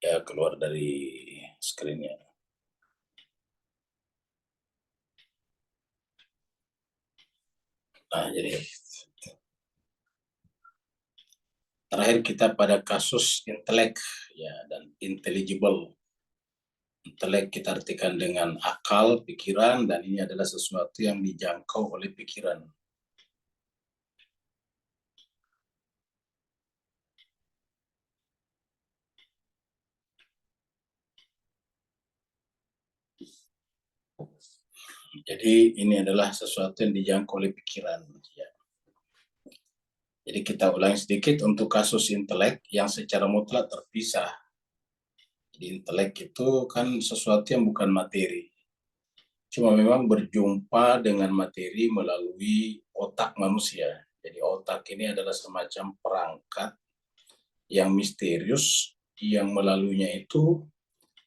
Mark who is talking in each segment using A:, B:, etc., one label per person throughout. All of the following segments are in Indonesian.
A: Ya, keluar dari screen-nya. Nah, jadi terakhir kita pada kasus intelek ya dan intelligible. Intelek kita artikan dengan akal, pikiran, dan ini adalah sesuatu yang dijangkau oleh pikiran. Jadi ini adalah sesuatu yang dijangkau oleh pikiran. Ya. Jadi kita ulangi sedikit untuk kasus intelek yang secara mutlak terpisah. Jadi intelek itu kan sesuatu yang bukan materi. Cuma memang berjumpa dengan materi melalui otak manusia. Jadi otak ini adalah semacam perangkat yang misterius yang melaluinya itu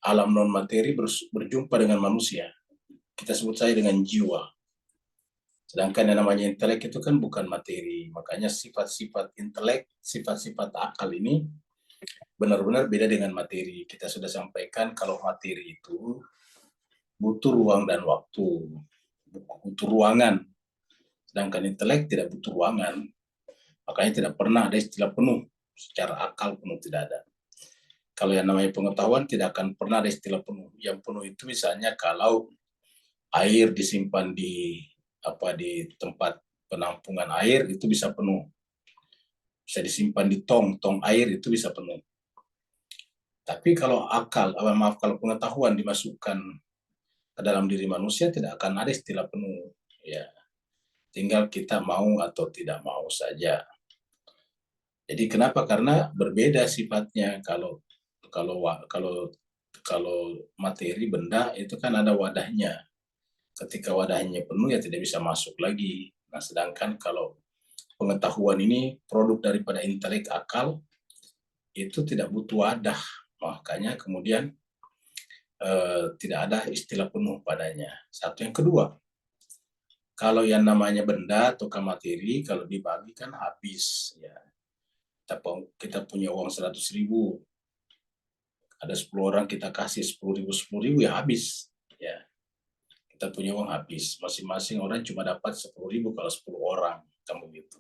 A: alam non materi berjumpa dengan manusia. Kita sebut saja dengan jiwa. Sedangkan yang namanya intelek itu kan bukan materi. Makanya sifat-sifat intelek, sifat-sifat akal ini benar-benar beda dengan materi. Kita sudah sampaikan kalau materi itu butuh ruang dan waktu, butuh ruangan. Sedangkan intelek tidak butuh ruangan. Makanya tidak pernah ada istilah penuh. Secara akal penuh tidak ada. Kalau yang namanya pengetahuan tidak akan pernah ada istilah penuh. Yang penuh itu misalnya kalau air disimpan di tempat penampungan air itu bisa penuh. Bisa disimpan di tong air itu bisa penuh. Tapi kalau kalau pengetahuan dimasukkan ke dalam diri manusia tidak akan ada istilah penuh. Ya, tinggal kita mau atau tidak mau saja. Jadi kenapa? Karena berbeda sifatnya. Kalau materi benda itu kan ada wadahnya. Ketika wadahnya penuh ya tidak bisa masuk lagi. Nah, sedangkan kalau pengetahuan ini produk daripada intelek akal itu tidak butuh wadah. Makanya kemudian tidak ada istilah penuh padanya. Satu. Yang kedua, kalau yang namanya benda atau materi kalau dibagi kan habis ya. Kita punya uang 100.000, ada 10 orang kita kasih 10.000 ya habis ya. Kita punya uang habis, masing-masing orang cuma dapat 10.000 kalau 10 orang kan begitu.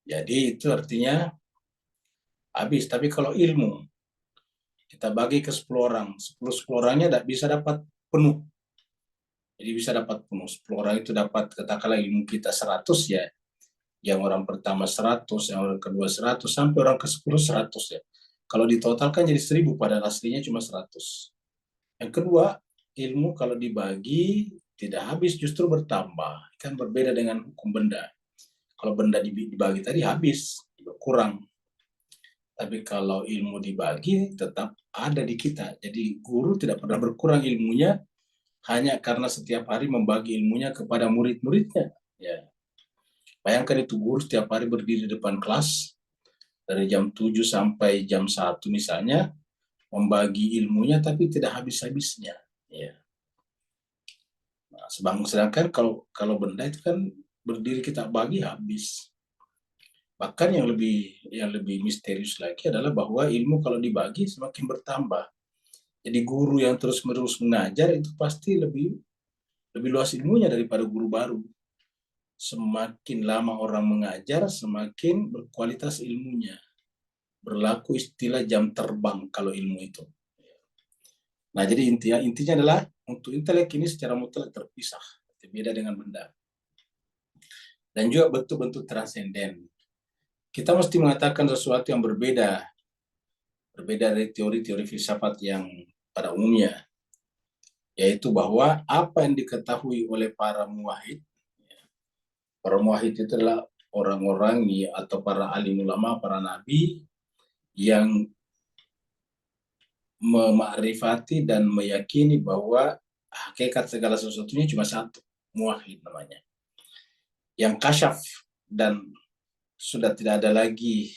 A: Jadi itu artinya habis. Tapi kalau ilmu kita bagi ke 10 orang, 10 orangnya tidak bisa dapat penuh. Jadi bisa dapat penuh. 10 orang itu dapat, katakanlah ilmu kita 100 ya. Yang orang pertama 100, yang orang kedua 100, sampai orang ke-10 100 ya. Kalau ditotalkan jadi 1.000, padahal aslinya cuma 100. Yang kedua, ilmu kalau dibagi tidak habis, justru bertambah. Kan berbeda dengan hukum benda. Kalau benda dibagi tadi habis, berkurang. Tapi kalau ilmu dibagi tetap ada di kita. Jadi guru tidak pernah berkurang ilmunya hanya karena setiap hari membagi ilmunya kepada murid-muridnya. Ya. Bayangkan itu guru setiap hari berdiri di depan kelas dari jam 7 sampai jam 1 misalnya, membagi ilmunya tapi tidak habis-habisnya. Ya. Nah, sedangkan kalau benda itu kan berdiri kita bagi habis. Bahkan yang lebih misterius lagi adalah bahwa ilmu kalau dibagi semakin bertambah. Jadi guru yang terus-menerus mengajar itu pasti lebih luas ilmunya daripada guru baru. Semakin lama orang mengajar, semakin berkualitas ilmunya. Berlaku istilah jam terbang kalau ilmu itu. Nah, jadi intinya adalah untuk intelek ini secara mutlak terpisah, berbeda dengan benda. Dan juga bentuk-bentuk transenden. Kita mesti mengatakan sesuatu yang berbeda dari teori-teori filsafat yang pada umumnya, yaitu bahwa apa yang diketahui oleh para muwahhid itu adalah orang-orang atau para alim ulama, para nabi yang memakrifati dan meyakini bahwa hakikat segala sesuatunya cuma satu, muwahhid namanya. Yang kasyaf dan sudah tidak ada lagi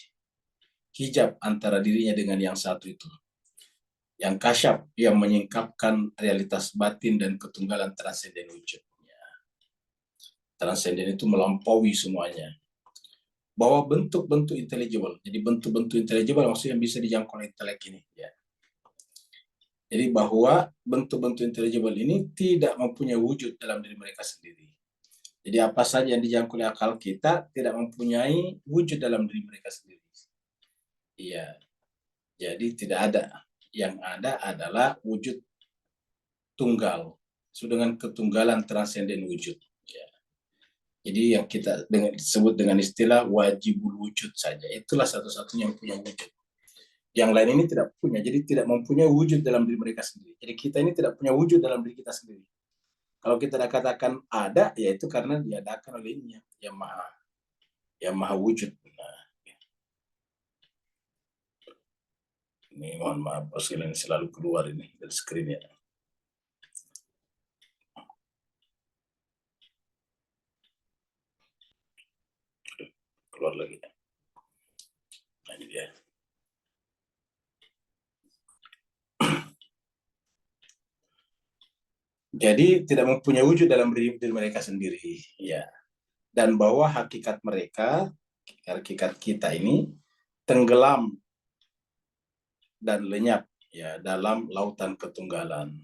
A: hijab antara dirinya dengan yang satu itu. Yang kasyaf yang menyingkapkan realitas batin dan ketunggalan transenden wujud. Transenden itu melampaui semuanya. Bahwa bentuk-bentuk intelligible, jadi bentuk-bentuk intelligible maksudnya yang bisa dijangkau oleh intelek ini. Ya. Jadi bahwa bentuk-bentuk intelligible ini tidak mempunyai wujud dalam diri mereka sendiri. Jadi apa saja yang dijangkau oleh akal kita tidak mempunyai wujud dalam diri mereka sendiri. Iya, jadi tidak ada. Yang ada adalah wujud tunggal, dengan ketunggalan transenden wujud. Ya. Jadi yang kita sebut dengan istilah wajibul wujud saja. Itulah satu-satunya yang punya wujud. Yang lain ini tidak punya, jadi tidak mempunyai wujud dalam diri mereka sendiri. Jadi kita ini tidak punya wujud dalam diri kita sendiri. Kalau kita katakan ada, yaitu karena diadakan oleh Ini yang maha wujud. Nah, ini mohon maaf, ini selalu keluar ini dari screen ya. Keluar lagi. Nah, ini dia. Jadi tidak mempunyai wujud dalam diri mereka sendiri, ya. Dan bahwa hakikat mereka, hakikat kita ini tenggelam dan lenyap ya dalam lautan ketunggalan.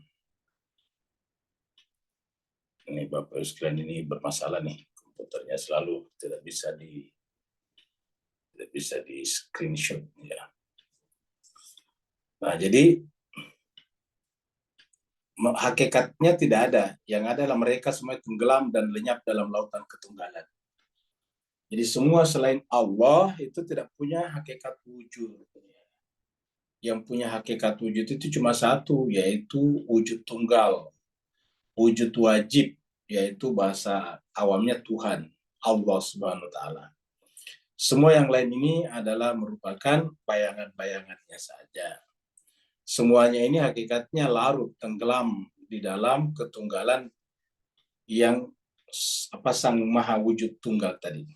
A: Ini Bapak sekalian, ini bermasalah nih, komputernya selalu tidak bisa di screenshot ya. Nah, jadi hakikatnya tidak ada. Yang ada adalah mereka semua tenggelam dan lenyap dalam lautan ketunggalan. Jadi semua selain Allah itu tidak punya hakikat wujud. Yang punya hakikat wujud itu cuma satu, yaitu wujud tunggal. Wujud wajib, yaitu bahasa awamnya Tuhan, Allah Subhanahu wa Ta'ala. Semua yang lain ini adalah merupakan bayangan-bayangannya saja. Semuanya ini hakikatnya larut, tenggelam di dalam ketunggalan yang sang maha wujud tunggal tadi.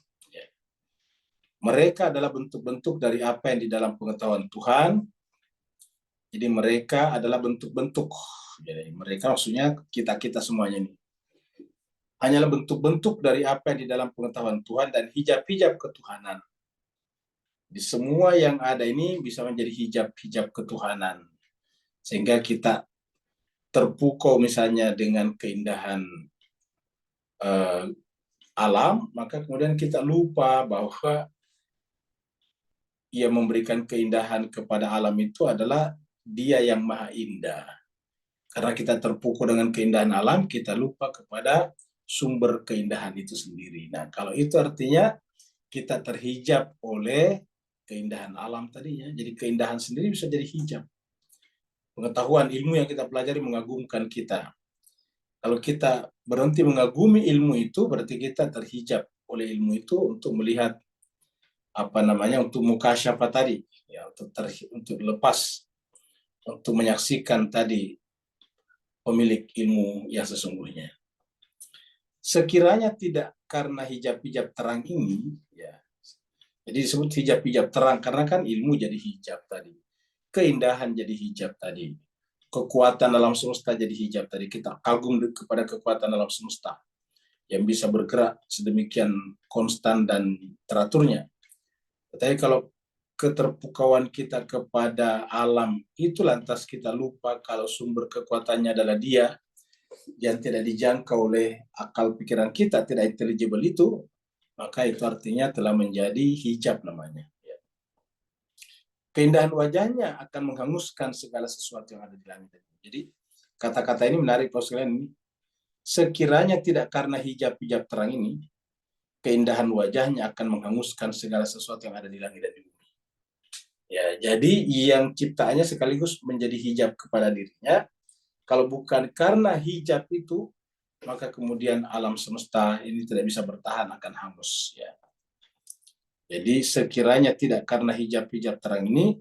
A: Mereka adalah bentuk-bentuk dari apa yang di dalam pengetahuan Tuhan. Jadi mereka adalah bentuk-bentuk. Jadi mereka maksudnya kita semuanya ini. Hanyalah bentuk-bentuk dari apa yang di dalam pengetahuan Tuhan dan hijab-hijab ketuhanan. Di semua yang ada ini bisa menjadi hijab-hijab ketuhanan. Sehingga kita terpukau misalnya dengan keindahan alam, maka kemudian kita lupa bahwa ia memberikan keindahan kepada alam itu adalah Dia yang maha indah. Karena kita terpukau dengan keindahan alam, kita lupa kepada sumber keindahan itu sendiri. Nah, kalau itu artinya kita terhijab oleh keindahan alam tadinya. Jadi keindahan sendiri bisa jadi hijab. Pengetahuan ilmu yang kita pelajari mengagumkan kita. Kalau kita berhenti mengagumi ilmu itu, berarti kita terhijab oleh ilmu itu untuk melihat untuk mukasyafah tadi, ya, untuk lepas, untuk menyaksikan tadi pemilik ilmu yang sesungguhnya. Sekiranya tidak karena hijab-hijab terang ini, ya, jadi disebut hijab-hijab terang karena kan ilmu jadi hijab tadi, keindahan jadi hijab tadi, kekuatan alam semesta jadi hijab tadi. Kita kagum kepada kekuatan alam semesta yang bisa bergerak sedemikian konstan dan teraturnya. Tetapi kalau keterpukauan kita kepada alam itu lantas kita lupa kalau sumber kekuatannya adalah Dia yang tidak dijangkau oleh akal pikiran kita, tidak intelligible itu, maka itu artinya telah menjadi hijab namanya. Keindahan wajahnya akan menghanguskan segala sesuatu yang ada di langit. Jadi kata-kata ini menarik Pak sekalian. Sekiranya tidak karena hijab-hijab terang ini, keindahan wajahnya akan menghanguskan segala sesuatu yang ada di langit dan di bumi. Ya, jadi yang ciptaannya sekaligus menjadi hijab kepada dirinya. Kalau bukan karena hijab itu, maka kemudian alam semesta ini tidak bisa bertahan, akan hangus. Ya. Jadi sekiranya tidak karena hijab-hijab terang ini,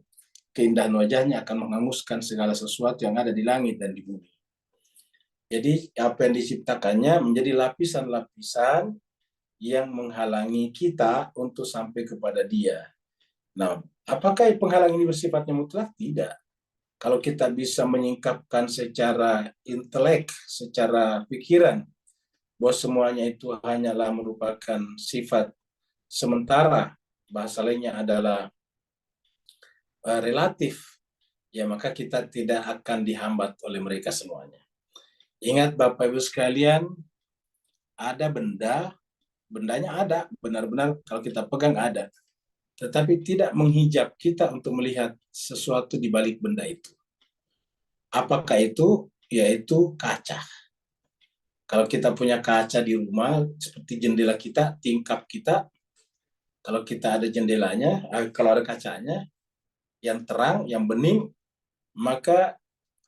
A: keindahan wajahnya akan menghanguskan segala sesuatu yang ada di langit dan di bumi. Jadi apa yang diciptakannya menjadi lapisan-lapisan yang menghalangi kita untuk sampai kepada Dia. Nah, apakah penghalang ini bersifatnya mutlak? Tidak. Kalau kita bisa menyingkapkan secara intelek, secara pikiran, bahwa semuanya itu hanyalah merupakan sifat sementara, bahasa lainnya adalah relatif, ya maka kita tidak akan dihambat oleh mereka semuanya. Ingat Bapak Ibu sekalian, ada bendanya ada, benar-benar kalau kita pegang ada. Tetapi tidak menghijab kita untuk melihat sesuatu di balik benda itu. Apakah itu? Yaitu kaca. Kalau kita punya kaca di rumah, seperti jendela kita, tingkap kita, kalau kita ada jendelanya, kalau ada kacanya, yang terang, yang bening, maka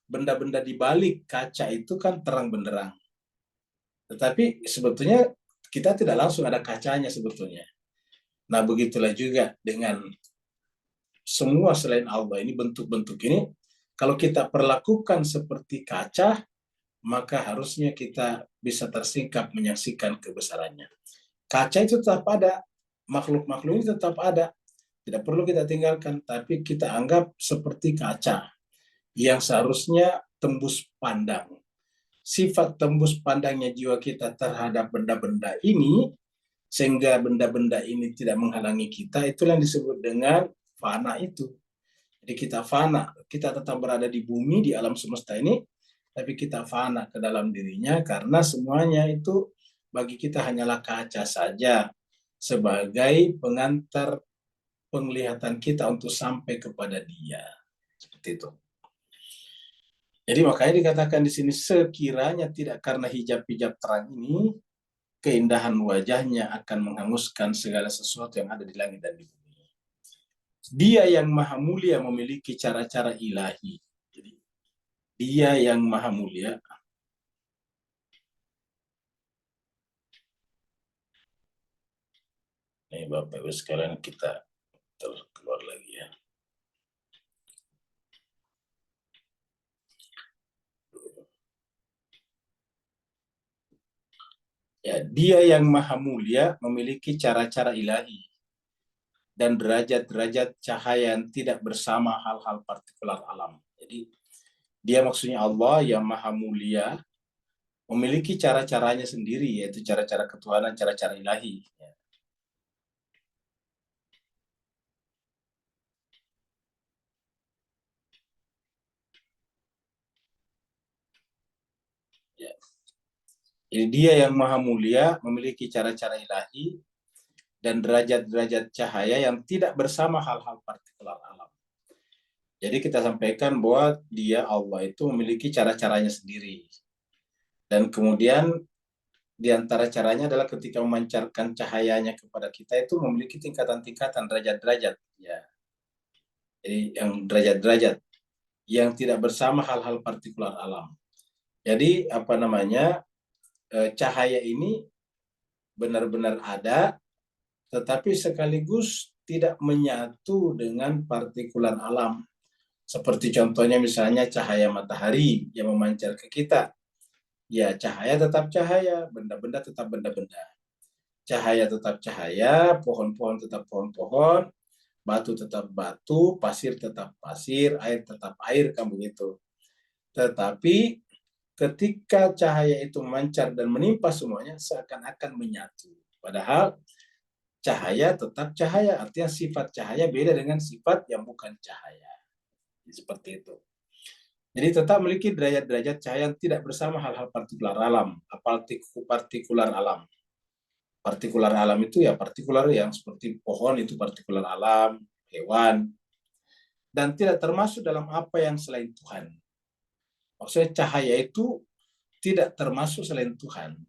A: benda-benda di balik kaca itu kan terang benderang. Tetapi sebetulnya kita tidak langsung ada kacanya sebetulnya. Nah, begitulah juga dengan semua selain Allah ini, bentuk-bentuk ini, kalau kita perlakukan seperti kaca, maka harusnya kita bisa tersingkap menyaksikan kebesarannya. Kaca itu tetap ada, makhluk-makhluk ini tetap ada, tidak perlu kita tinggalkan, tapi kita anggap seperti kaca yang seharusnya tembus pandang. Sifat tembus pandangnya jiwa kita terhadap benda-benda ini, sehingga benda-benda ini tidak menghalangi kita, itulah yang disebut dengan fana itu. Jadi kita fana, kita tetap berada di bumi, di alam semesta ini, tapi kita fana ke dalam dirinya, karena semuanya itu bagi kita hanyalah kaca saja, sebagai pengantar penglihatan kita untuk sampai kepada Dia. Seperti itu. Jadi makanya dikatakan di sini, sekiranya tidak karena hijab-hijab terang ini, keindahan wajahnya akan menghanguskan segala sesuatu yang ada di langit dan di bumi. Dia yang maha mulia memiliki cara-cara ilahi. Jadi, Dia yang maha mulia. Nih Bapak Ibu sekalian, kita keluar lagi ya. Ya, Dia yang maha mulia memiliki cara-cara ilahi dan derajat-derajat cahaya yang tidak bersama hal-hal partikular alam. Jadi Dia maksudnya Allah yang maha mulia memiliki cara-caranya sendiri, yaitu cara-cara ketuhanan, cara-cara ilahi. Ya. Jadi Dia yang maha mulia memiliki cara-cara ilahi dan derajat-derajat cahaya yang tidak bersama hal-hal partikular alam. Jadi kita sampaikan bahwa Dia, Allah itu memiliki cara-caranya sendiri. Dan kemudian di antara caranya adalah ketika memancarkan cahayanya kepada kita itu memiliki tingkatan-tingkatan, derajat-derajat. Ya. Jadi yang derajat-derajat yang tidak bersama hal-hal partikular alam. Jadi apa namanya, cahaya ini benar-benar ada, tetapi sekaligus tidak menyatu dengan partikular alam. Seperti contohnya misalnya cahaya matahari yang memancar ke kita. Ya, cahaya tetap cahaya, benda-benda tetap benda-benda. Cahaya tetap cahaya, pohon-pohon tetap pohon-pohon, batu tetap batu, pasir tetap pasir, air tetap air, kan begitu. Tetapi ketika cahaya itu memancar dan menimpa semuanya, seakan-akan menyatu. Padahal cahaya tetap cahaya, artinya sifat cahaya beda dengan sifat yang bukan cahaya. Seperti itu. Jadi tetap memiliki derajat-derajat cahaya yang tidak bersama hal-hal partikular alam. Partikular alam. Partikular alam itu ya partikular yang seperti pohon itu partikular alam, hewan, dan tidak termasuk dalam apa yang selain Tuhan. Maksudnya cahaya itu tidak termasuk selain Tuhan.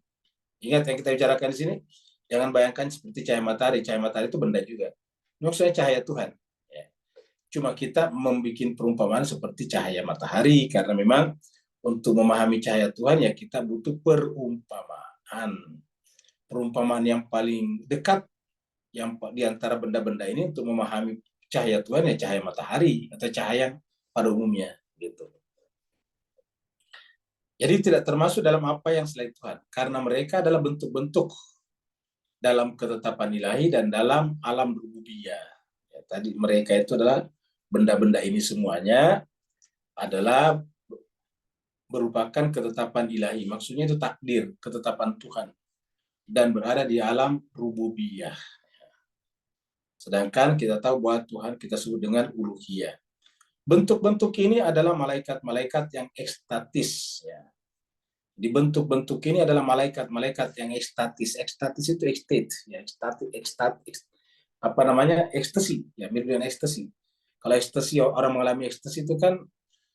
A: Ingat yang kita bicarakan di sini, jangan bayangkan seperti cahaya matahari. Cahaya matahari itu benda juga. Maksudnya cahaya Tuhan. Ya. Cuma kita membuat perumpamaan seperti cahaya matahari, karena memang untuk memahami cahaya Tuhan ya kita butuh perumpamaan. Perumpamaan yang paling dekat yang di antara benda-benda ini untuk memahami cahaya Tuhan ya cahaya matahari atau cahaya pada umumnya gitu. Jadi tidak termasuk dalam apa yang selain Tuhan, karena mereka adalah bentuk-bentuk dalam ketetapan ilahi dan dalam alam rububiyah. Ya, tadi mereka itu adalah benda-benda ini semuanya adalah merupakan ketetapan ilahi. Maksudnya itu takdir, ketetapan Tuhan. Dan berada di alam rububiyah. Sedangkan kita tahu bahwa Tuhan kita sebut dengan uluhiyah. Bentuk-bentuk ini adalah malaikat-malaikat yang ekstatis. Ya. Di bentuk-bentuk ini adalah malaikat-malaikat yang ekstatis. Ekstatis itu ekstate, ya, ekstatis, apa namanya, ekstasi, ya, mirip dengan ekstasi. Kalau ekstasi, orang mengalami ekstasi itu kan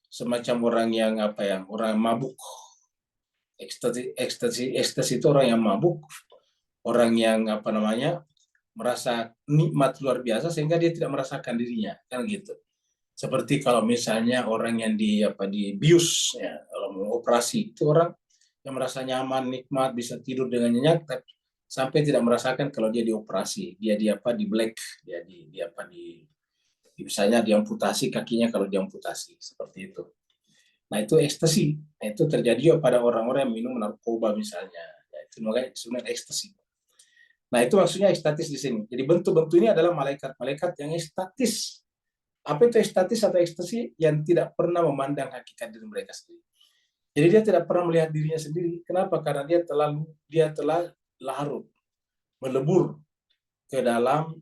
A: semacam orang yang apa, yang orang mabuk. Ekstasi itu orang yang mabuk, orang yang apa namanya, merasa nikmat luar biasa sehingga dia tidak merasakan dirinya, kan gitu. Seperti kalau misalnya orang yang di bius, ya, kalau mau operasi itu orang yang merasa nyaman, nikmat, bisa tidur dengan nyenyak, tapi sampai tidak merasakan kalau dia dioperasi, dia di black, dia di apa di misalnya diamputasi kakinya kalau diamputasi seperti itu. Nah itu ekstasi. Nah, itu terjadi pada orang-orang yang minum narkoba misalnya. Ya, itu makanya sebenarnya ekstasi. Nah itu maksudnya ekstatis di sini. Jadi bentuk-bentuk ini adalah malaikat-malaikat yang ekstatis. Apa itu ekstatis atau ekstasi? Yang tidak pernah memandang hakikat diri mereka sendiri. Jadi dia tidak pernah melihat dirinya sendiri. Kenapa? Karena dia telah larut, melebur ke dalam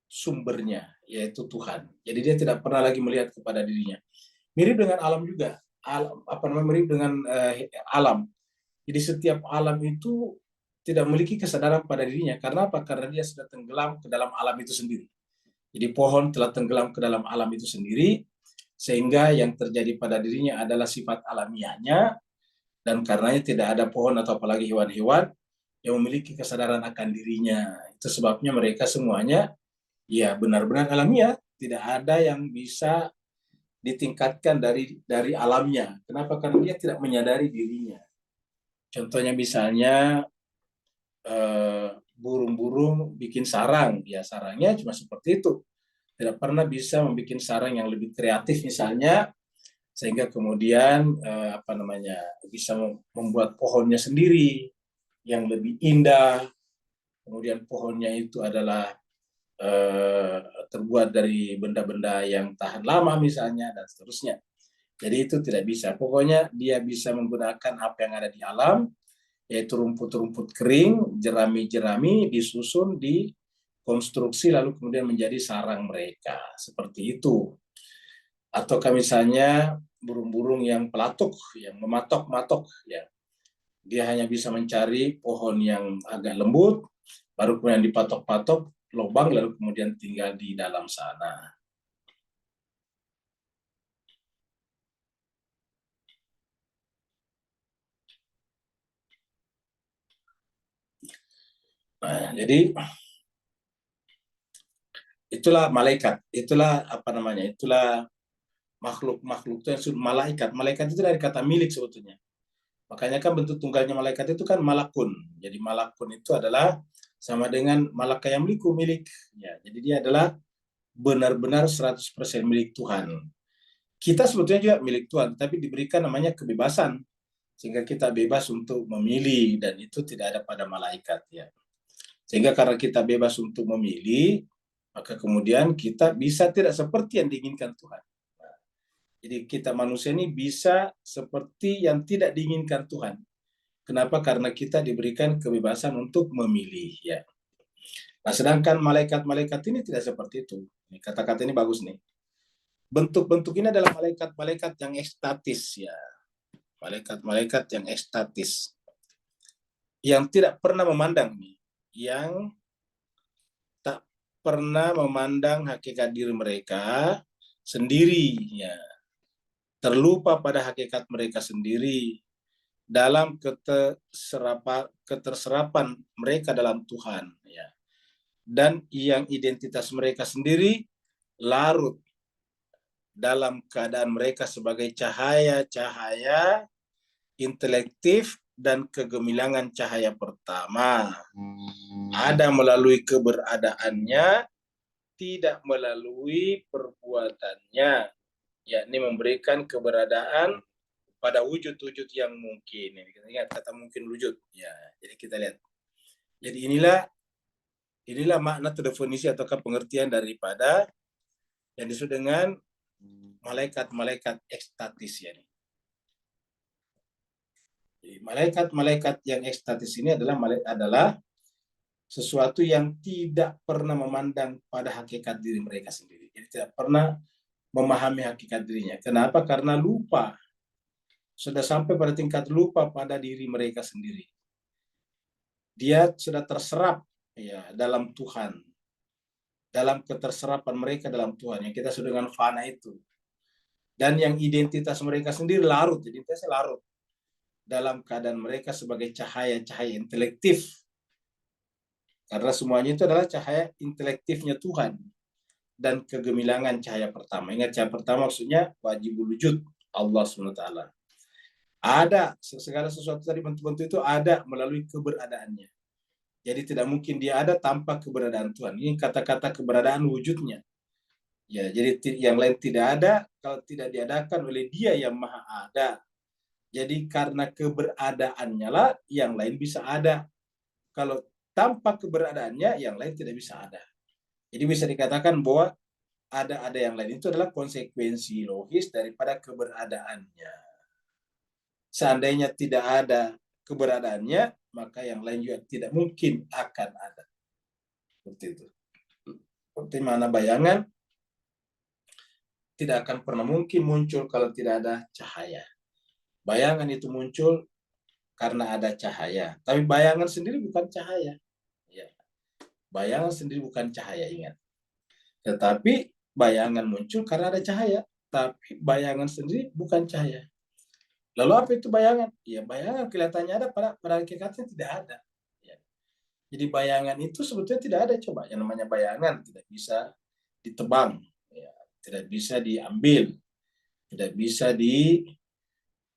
A: sumbernya, yaitu Tuhan. Jadi dia tidak pernah lagi melihat kepada dirinya. Mirip dengan alam juga. Mirip dengan alam. Jadi setiap alam itu tidak memiliki kesadaran pada dirinya. Karena apa? Karena dia sudah tenggelam ke dalam alam itu sendiri. Jadi pohon telah tenggelam ke dalam alam itu sendiri, sehingga yang terjadi pada dirinya adalah sifat alamiahnya, dan karenanya tidak ada pohon atau apalagi hewan-hewan yang memiliki kesadaran akan dirinya. Itu sebabnya mereka semuanya ya benar-benar alamiah, tidak ada yang bisa ditingkatkan dari alamnya. Kenapa? Karena dia tidak menyadari dirinya. Contohnya misalnya burung-burung bikin sarang, ya sarangnya cuma seperti itu. Tidak pernah bisa membuat sarang yang lebih kreatif misalnya, sehingga kemudian bisa membuat pohonnya sendiri yang lebih indah. Kemudian pohonnya itu adalah terbuat dari benda-benda yang tahan lama misalnya, dan seterusnya. Jadi itu tidak bisa. Pokoknya dia bisa menggunakan apa yang ada di alam, yaitu rumput-rumput kering, jerami-jerami disusun di konstruksi lalu kemudian menjadi sarang mereka. Seperti itu. Atau misalnya burung-burung yang pelatuk, yang mematok-matok, ya. Dia hanya bisa mencari pohon yang agak lembut, baru kemudian dipatok-patok lubang, lalu kemudian tinggal di dalam sana. Nah, jadi itulah malaikat, itulah makhluk-makhluk itu yang malaikat. Malaikat itu dari kata milik sebetulnya. Makanya kan bentuk tunggalnya malaikat itu kan malakun. Jadi malakun itu adalah sama dengan malaka yang milik. Ya, jadi dia adalah benar-benar 100% milik Tuhan. Kita sebetulnya juga milik Tuhan, tapi diberikan namanya kebebasan. Sehingga kita bebas untuk memilih, dan itu tidak ada pada malaikat. Ya. Sehingga karena kita bebas untuk memilih, maka kemudian kita bisa tidak seperti yang diinginkan Tuhan. Jadi kita manusia ini bisa seperti yang tidak diinginkan Tuhan. Kenapa? Karena kita diberikan kebebasan untuk memilih. Ya. Nah, sedangkan malaikat-malaikat ini tidak seperti itu. Kata-kata ini bagus nih. Bentuk-bentuk ini adalah malaikat-malaikat yang ekstatis. Ya. Malaikat-malaikat yang ekstatis. Yang tidak pernah memandang nih. Yang tak pernah memandang hakikat diri mereka sendiri. Ya. Terlupa pada hakikat mereka sendiri dalam keterserapan mereka dalam Tuhan, ya. Dan yang identitas mereka sendiri larut dalam keadaan mereka sebagai cahaya-cahaya intelektif dan kegemilangan cahaya pertama. Ada melalui keberadaannya, tidak melalui perbuatannya, yakni memberikan keberadaan pada wujud-wujud yang mungkin. Ini kita ingat kata mungkin wujud. Ya, jadi kita lihat. Jadi inilah makna atau definisi atau pengertian daripada yang disebut dengan malaikat-malaikat ekstatis ya. Jadi malaikat-malaikat yang ekstatis ini adalah sesuatu yang tidak pernah memandang pada hakikat diri mereka sendiri. Jadi tidak pernah memahami hakikat dirinya. Kenapa? Karena lupa. Sudah sampai pada tingkat lupa pada diri mereka sendiri. Dia sudah terserap ya dalam Tuhan, dalam keterserapan mereka dalam Tuhan yang kita sebut dengan fana itu. Dan yang identitas mereka sendiri larut, identitasnya larut dalam keadaan mereka sebagai cahaya-cahaya intelektif. Karena semuanya itu adalah cahaya intelektifnya Tuhan dan kegemilangan cahaya pertama. Ingat, cahaya pertama maksudnya wajibul wujud, Allah SWT. Ada, segala sesuatu tadi bentuk-bentuk itu ada melalui keberadaannya. Jadi tidak mungkin dia ada tanpa keberadaan Tuhan. Ini kata-kata keberadaan wujudnya. Ya, jadi yang lain tidak ada kalau tidak diadakan oleh Dia yang Maha Ada. Jadi karena keberadaannya lah yang lain bisa ada. Kalau tanpa keberadaannya yang lain tidak bisa ada. Jadi bisa dikatakan bahwa ada yang lain itu adalah konsekuensi logis daripada keberadaannya. Seandainya tidak ada keberadaannya, maka yang lain juga tidak mungkin akan ada. Seperti itu. Seperti mana bayangan tidak akan pernah mungkin muncul kalau tidak ada cahaya. Bayangan itu muncul karena ada cahaya. Tapi bayangan sendiri bukan cahaya. Ya. Bayangan sendiri bukan cahaya, ingat. Tetapi bayangan muncul karena ada cahaya. Tapi bayangan sendiri bukan cahaya. Lalu apa itu bayangan? Ya, bayangan kelihatannya ada, pada hakikatnya tidak ada. Ya. Jadi bayangan itu sebetulnya tidak ada. Coba, yang namanya bayangan tidak bisa ditebang, ya. Tidak bisa diambil, tidak bisa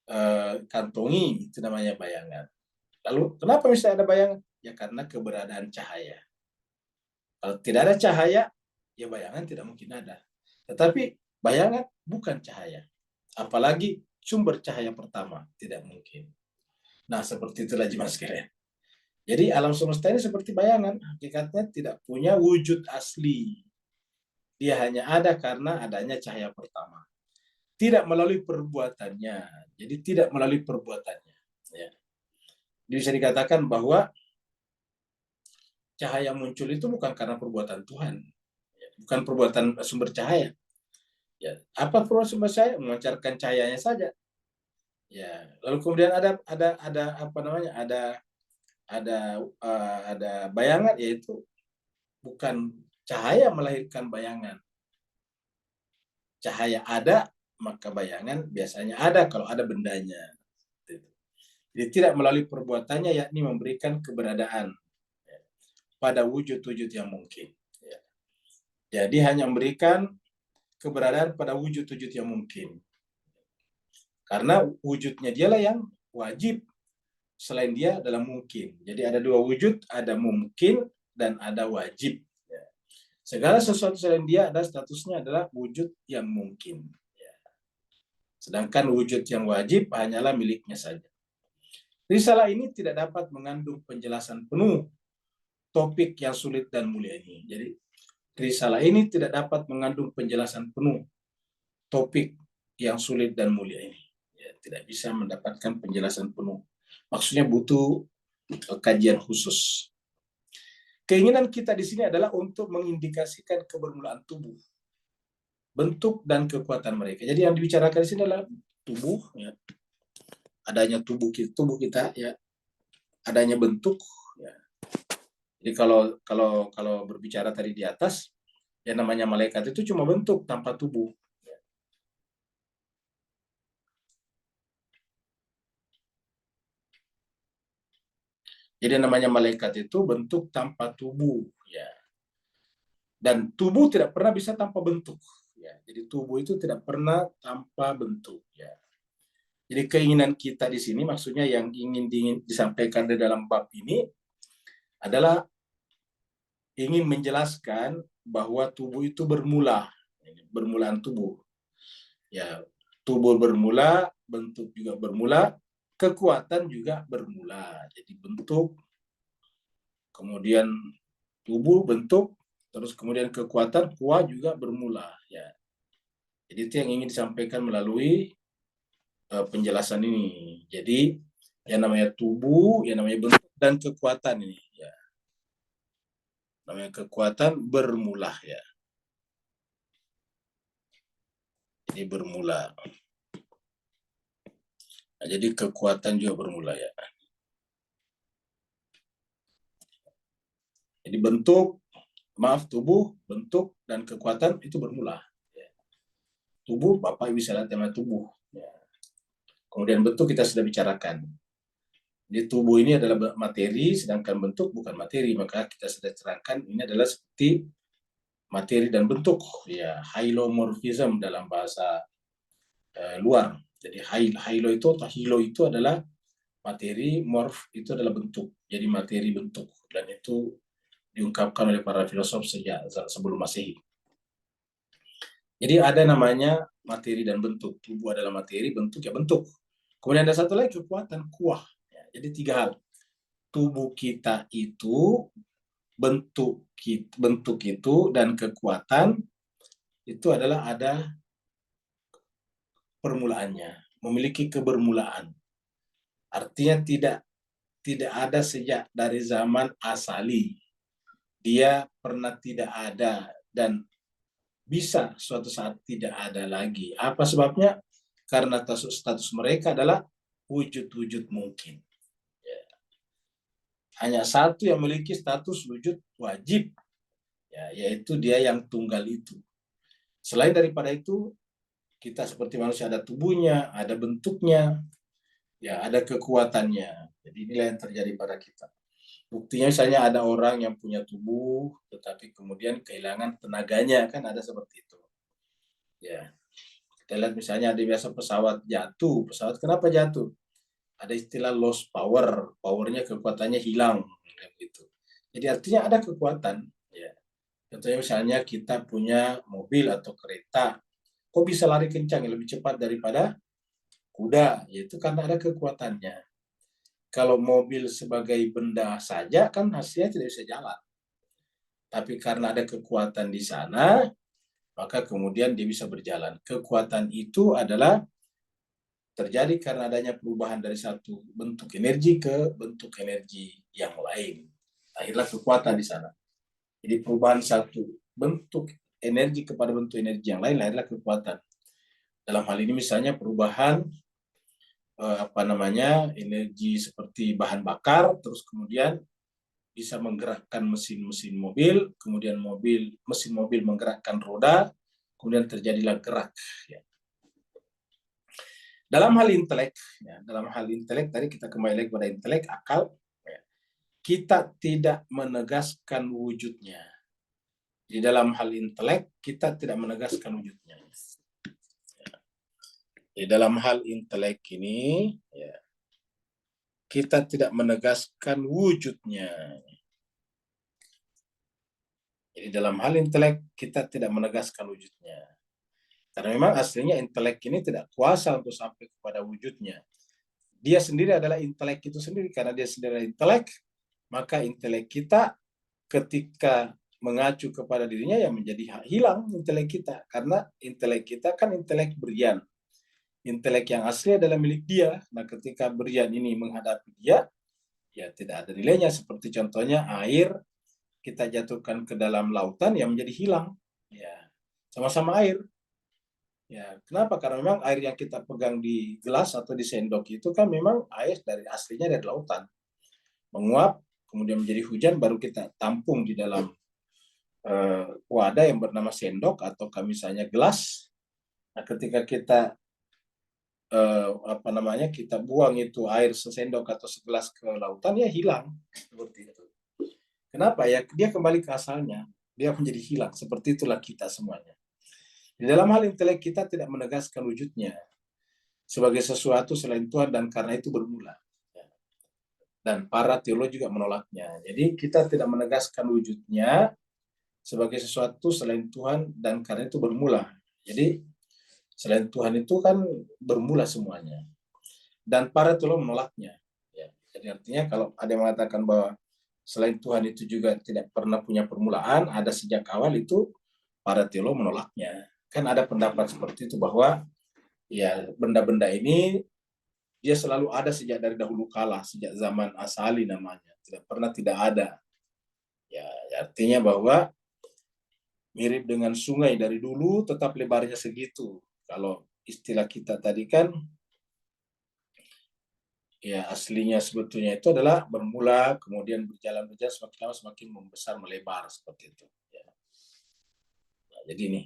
A: dikantongi, itu namanya bayangan. Lalu kenapa bisa ada bayangan? Ya karena keberadaan cahaya. Kalau tidak ada cahaya, ya bayangan tidak mungkin ada. Tetapi bayangan bukan cahaya. Apalagi sumber cahaya pertama, tidak mungkin. Nah, seperti itulah jemaah sekalian. Jadi alam semesta ini seperti bayangan, hakikatnya tidak punya wujud asli. Dia hanya ada karena adanya cahaya pertama. Tidak melalui perbuatannya. Jadi tidak melalui perbuatannya. Ya. Jadi bisa dikatakan bahwa cahaya muncul itu bukan karena perbuatan Tuhan, bukan perbuatan sumber cahaya. Ya, apa perbuatan sumber cahaya? Memancarkan cahayanya saja. Ya, lalu kemudian ada apa namanya? Ada bayangan, yaitu bukan cahaya melahirkan bayangan. Cahaya ada, maka bayangan biasanya ada kalau ada bendanya. Jadi tidak melalui perbuatannya, yakni memberikan keberadaan pada wujud-wujud yang mungkin. Jadi hanya memberikan keberadaan pada wujud-wujud yang mungkin. Karena wujudnya dialah yang wajib, selain dia adalah mungkin. Jadi ada dua wujud, ada mungkin dan ada wajib. Segala sesuatu selain dia ada statusnya adalah wujud yang mungkin. Sedangkan wujud yang wajib hanyalah miliknya saja. Risalah ini tidak dapat mengandung penjelasan penuh topik yang sulit dan mulia ini. Jadi risalah ini tidak dapat mengandung penjelasan penuh topik yang sulit dan mulia ini. Ya, tidak bisa mendapatkan penjelasan penuh. Maksudnya butuh kajian khusus. Keinginan kita di sini adalah untuk mengindikasikan kebermulaan tubuh, bentuk dan kekuatan mereka. Jadi yang dibicarakan di sini adalah tubuh, ya. Adanya tubuh kita, ya. Adanya bentuk, ya. Jadi kalau berbicara tadi di atas, yang namanya malaikat itu cuma bentuk tanpa tubuh. Jadi namanya malaikat itu bentuk tanpa tubuh, ya. Dan tubuh tidak pernah bisa tanpa bentuk, ya. Jadi tubuh itu tidak pernah tanpa bentuk, ya. Jadi keinginan kita di sini, maksudnya yang ingin disampaikan di dalam bab ini adalah ingin menjelaskan bahwa tubuh itu bermulaan tubuh. Ya, tubuh bermula, bentuk juga bermula, kekuatan juga bermula. Jadi bentuk, kemudian tubuh, bentuk, terus kemudian kekuatan, kuah juga bermula. Ya. Jadi itu yang ingin disampaikan melalui penjelasan ini. Jadi yang namanya tubuh, yang namanya bentuk dan kekuatan ini. Ya. Namanya kekuatan bermula, ya. Jadi bermula. Nah, jadi kekuatan juga bermula ya. Jadi tubuh, bentuk, dan kekuatan itu bermula. Tubuh, Bapak bisa lihat tema tubuh. Kemudian bentuk kita sudah bicarakan. Jadi tubuh ini adalah materi, sedangkan bentuk bukan materi. Maka kita sudah terangkan ini adalah seperti materi dan bentuk. Ya, hylomorphism dalam bahasa luar. Jadi hilo itu adalah materi, morph itu adalah bentuk. Jadi materi bentuk. Dan itu diungkapkan oleh para filosof sejak sebelum Masehi. Jadi ada namanya materi dan bentuk. Tubuh adalah materi, bentuk ya bentuk. Kemudian ada satu lagi kekuatan, kuah. Ya, jadi 3 hal. Tubuh kita itu, bentuk itu, dan kekuatan itu adalah ada permulaannya, memiliki kebermulaan. Artinya tidak ada sejak dari zaman asali. Dia pernah tidak ada dan bisa suatu saat tidak ada lagi. Apa sebabnya? Karena status mereka adalah wujud-wujud mungkin. Ya. Hanya satu yang memiliki status wujud wajib, ya, yaitu dia yang tunggal itu. Selain daripada itu, kita seperti manusia ada tubuhnya, ada bentuknya, ya ada kekuatannya. Jadi inilah yang terjadi pada kita. Buktinya misalnya ada orang yang punya tubuh, tetapi kemudian kehilangan tenaganya, kan ada seperti itu. Ya, kita lihat misalnya ada biasa pesawat jatuh. Pesawat kenapa jatuh? Ada istilah lost power, powernya kekuatannya hilang, gitu. Jadi artinya ada kekuatan. Ya. Contohnya misalnya kita punya mobil atau kereta, kok bisa lari kencang lebih cepat daripada kuda? Yaitu karena ada kekuatannya. Kalau mobil sebagai benda saja kan hasilnya tidak bisa jalan. Tapi karena ada kekuatan di sana, maka kemudian dia bisa berjalan. Kekuatan itu adalah terjadi karena adanya perubahan dari satu bentuk energi ke bentuk energi yang lain. Akhirnya kekuatan di sana. Jadi perubahan satu bentuk energi kepada bentuk energi yang lain, lahirlah kekuatan. Dalam hal ini misalnya perubahan energi seperti bahan bakar, terus kemudian bisa menggerakkan mesin-mesin mobil, kemudian mesin mobil menggerakkan roda, kemudian terjadilah gerak. Ya. Dalam hal intelek tadi kita kembali lagi pada intelek, akal, ya, kita tidak menegaskan wujudnya. Di dalam hal intelek kita tidak menegaskan wujudnya. Ya. Di dalam hal intelek ini, ya, kita tidak menegaskan wujudnya. Jadi dalam hal intelek kita tidak menegaskan wujudnya. Karena memang aslinya intelek ini tidak kuasa untuk sampai kepada wujudnya. Dia sendiri adalah intelek itu sendiri. Karena dia sendiri adalah intelek, maka intelek kita ketika mengacu kepada dirinya yang menjadi hilang intelek kita. Karena intelek kita kan intelek berian. Intelek yang asli adalah milik dia. Nah, ketika berian ini menghadapi dia, ya tidak ada nilainya. Seperti contohnya air kita jatuhkan ke dalam lautan yang menjadi hilang. Ya, sama-sama air. Ya, kenapa? Karena memang air yang kita pegang di gelas atau di sendok itu kan memang air dari aslinya dari lautan. Menguap, kemudian menjadi hujan, baru kita tampung di dalam wadah yang bernama sendok atau misalnya gelas. Nah, ketika kita kita buang itu air sesendok atau segelas ke lautan, ya hilang seperti itu. Kenapa? Ya dia kembali ke asalnya, dia menjadi hilang. Seperti itulah kita semuanya. Di dalam hal intelek kita tidak menegaskan wujudnya sebagai sesuatu selain Tuhan dan karena itu bermula. Dan para teologi juga menolaknya. Jadi kita tidak menegaskan wujudnya sebagai sesuatu selain Tuhan dan karena itu bermula. Jadi selain Tuhan itu kan bermula semuanya. Dan para teologi menolaknya. Ya. Jadi artinya kalau ada yang mengatakan bahwa selain Tuhan itu juga tidak pernah punya permulaan, ada sejak awal, itu para teolog menolaknya. Kan ada pendapat seperti itu bahwa ya benda-benda ini dia selalu ada sejak dari dahulu kala, sejak zaman asali namanya, tidak pernah tidak ada. Ya, artinya bahwa mirip dengan sungai dari dulu tetap lebarnya segitu. Kalau istilah kita tadi kan, ya aslinya sebetulnya itu adalah bermula, kemudian berjalan semakin lama semakin membesar, melebar seperti itu. Ya. Nah, jadi ini.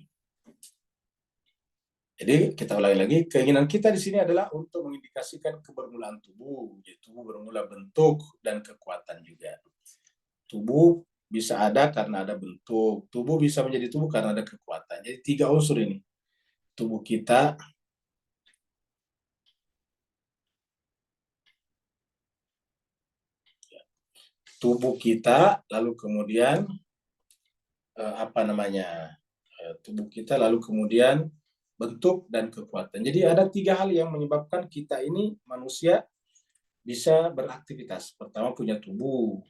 A: Jadi kita ulangi lagi, keinginan kita di sini adalah untuk mengindikasikan kebermulaan tubuh. Jadi tubuh bermula bentuk dan kekuatan juga. Tubuh bisa ada karena ada bentuk. Tubuh bisa menjadi tubuh karena ada kekuatan. Jadi 3 unsur ini. Tubuh kita, lalu kemudian tubuh kita, lalu kemudian bentuk dan kekuatan. Jadi ada 3 hal yang menyebabkan kita ini manusia bisa beraktivitas. Pertama punya tubuh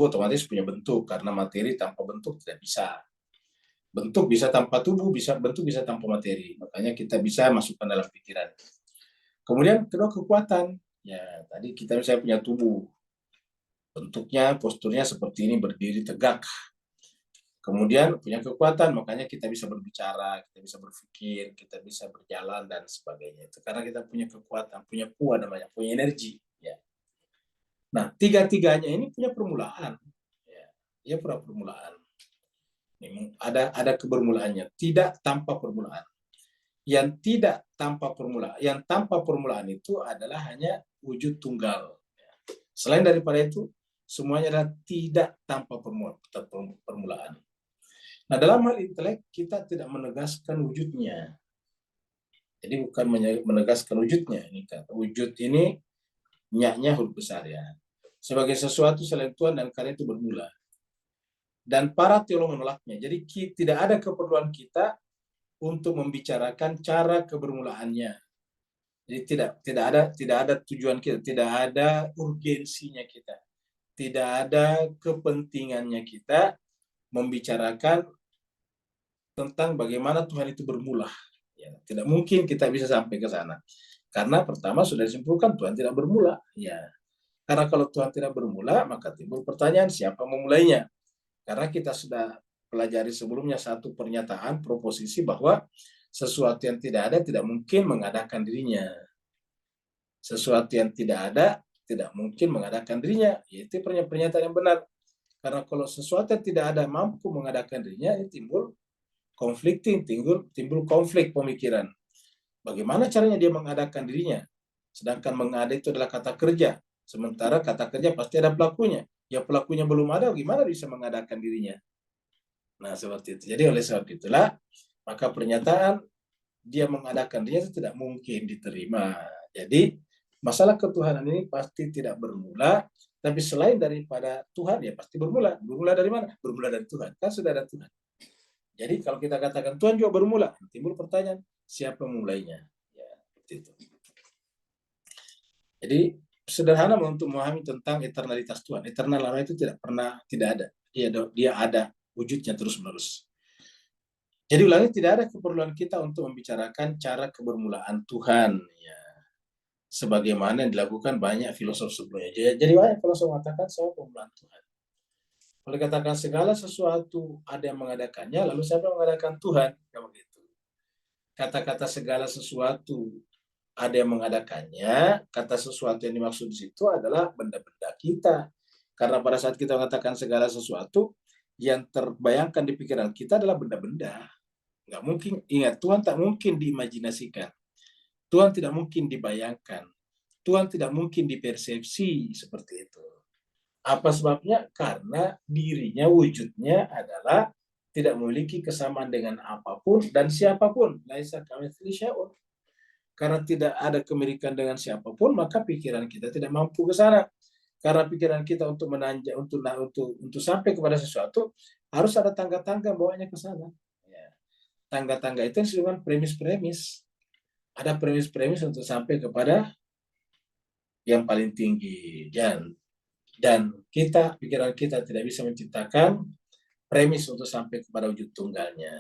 A: otomatis punya bentuk, karena materi tanpa bentuk tidak bisa. Bentuk bisa tanpa tubuh, bentuk bisa tanpa materi. Makanya kita bisa masukkan dalam pikiran. Kemudian kedua kekuatan. Ya, tadi kita misalnya punya tubuh. Bentuknya, posturnya seperti ini, berdiri tegak. Kemudian punya kekuatan, makanya kita bisa berbicara, kita bisa berpikir, kita bisa berjalan dan sebagainya. Itu karena kita punya kekuatan, punya kuat namanya, punya energi. Ya. Nah, 3-tiganya ini punya permulaan. Ya, dia punya permulaan. Ada kebermulaannya, tidak tanpa permulaan. Yang tanpa permulaan itu adalah hanya wujud tunggal. Selain daripada itu, semuanya adalah tidak tanpa permulaan. Nah, dalam hal intelek kita tidak menegaskan wujudnya. Jadi bukan menegaskan wujudnya. Ini kan wujud ini nya huruf besar ya. Sebagai sesuatu selain Tuhan dan karya itu bermula. Dan para teolog menolaknya. Jadi tidak ada keperluan kita untuk membicarakan cara kebermulaannya. Jadi tidak ada tujuan kita, tidak ada urgensinya kita, tidak ada kepentingannya kita membicarakan tentang bagaimana Tuhan itu bermula. Ya, tidak mungkin kita bisa sampai ke sana. Karena pertama sudah disimpulkan Tuhan tidak bermula. Ya, karena kalau Tuhan tidak bermula, maka timbul pertanyaan siapa memulainya. Karena kita sudah pelajari sebelumnya satu pernyataan proposisi bahwa sesuatu yang tidak ada tidak mungkin mengadakan dirinya. Sesuatu yang tidak ada tidak mungkin mengadakan dirinya. Itu pernyataan yang benar. Karena kalau sesuatu yang tidak ada mampu mengadakan dirinya, timbul timbul konflik pemikiran. Bagaimana caranya dia mengadakan dirinya? Sedangkan mengada itu adalah kata kerja. Sementara kata kerja pasti ada pelakunya. Ya pelakunya belum ada, gimana bisa mengadakan dirinya? Nah, seperti itu. Jadi oleh sebab itulah, maka pernyataan dia mengadakan dirinya itu tidak mungkin diterima. Jadi, masalah ketuhanan ini pasti tidak bermula, tapi selain daripada Tuhan, ya pasti bermula. Bermula dari mana? Bermula dari Tuhan. Kan sudah ada Tuhan. Jadi kalau kita katakan Tuhan juga bermula, timbul pertanyaan, siapa mulainya? Ya, seperti itu. Jadi sederhana untuk memahami tentang eternalitas Tuhan. Eternal itu tidak ada. Dia ada wujudnya terus-menerus. Jadi ulangi, tidak ada keperluan kita untuk membicarakan cara kebermulaan Tuhan. Ya. Sebagaimana yang dilakukan banyak filosof sebelumnya. Jadi banyak filosof mengatakan soal permulaan Tuhan. Kalau katakan segala sesuatu ada yang mengadakannya, lalu siapa yang mengadakan Tuhan? Kayak begitu. Kata-kata segala sesuatu ada yang mengadakannya, kata sesuatu yang dimaksud di situ adalah benda-benda kita. Karena pada saat kita mengatakan segala sesuatu, yang terbayangkan di pikiran kita adalah benda-benda. Nggak mungkin, ingat, Tuhan tak mungkin diimajinasikan. Tuhan tidak mungkin dibayangkan. Tuhan tidak mungkin dipersepsi seperti itu. Apa sebabnya? Karena dirinya, wujudnya adalah tidak memiliki kesamaan dengan apapun dan siapapun. Laisa kamitslihi syai'un. Karena tidak ada kemirikan dengan siapapun, maka pikiran kita tidak mampu ke sana. Karena pikiran kita untuk menanjak, untuk sampai kepada sesuatu, harus ada tangga-tangga bawanya ke sana. Ya. Tangga-tangga itu disebut premis-premis. Ada premis-premis untuk sampai kepada yang paling tinggi. Dan pikiran kita tidak bisa menciptakan premis untuk sampai kepada wujud tunggalnya.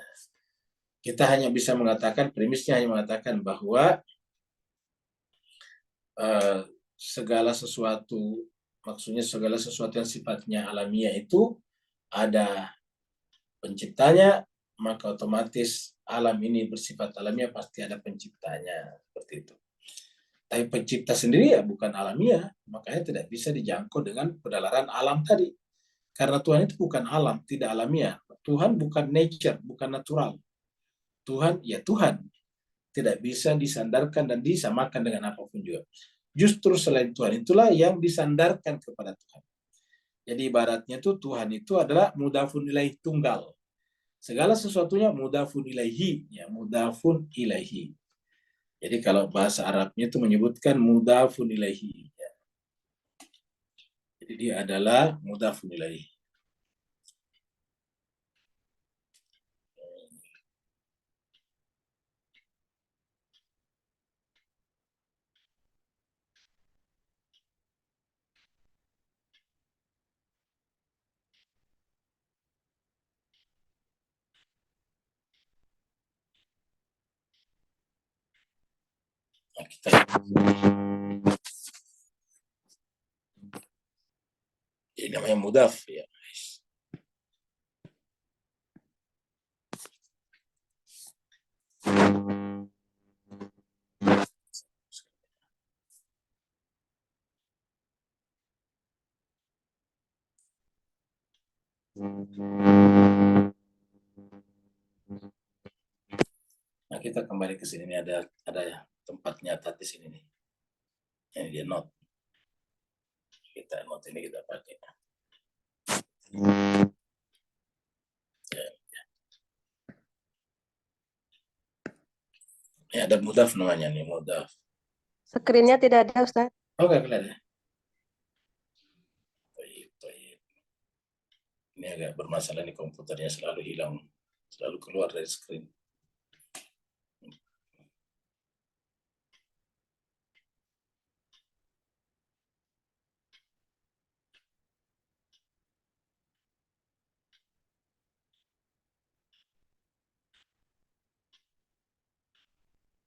A: Kita hanya bisa mengatakan, premisnya hanya mengatakan bahwa segala sesuatu, maksudnya segala sesuatu yang sifatnya alamiah itu ada penciptanya, maka otomatis alam ini bersifat alamiah pasti ada penciptanya, seperti itu. Tapi pencipta sendiri ya bukan alamiah, makanya tidak bisa dijangkau dengan penalaran alam tadi. Karena Tuhan itu bukan alam, tidak alamiah. Tuhan bukan nature, bukan natural. Tuhan ya Tuhan, tidak bisa disandarkan dan disamakan dengan apapun juga. Justru selain Tuhan itulah yang disandarkan kepada Tuhan. Jadi ibaratnya tuh Tuhan itu adalah mudafun ilaih tunggal. Segala sesuatunya mudafun ilaihi, ya mudafun ilaihi. Jadi kalau bahasa Arabnya itu menyebutkan mudafun ilaihi. Ya. Jadi dia adalah mudafun ilaihi. Nah, kita ini namanya mudaf ya. Nah, kita kembali ke sini. Ini ada tempat nyata di sini nih. Ini dia note. Kita note ini kita pakai. Ya. Ini ada mudaf namanya nih, mudaf.
B: Screen-nya tidak ada, Ustaz.
A: Oke, kelihatan. Ini agak bermasalah nih komputernya, selalu hilang, selalu keluar dari screen.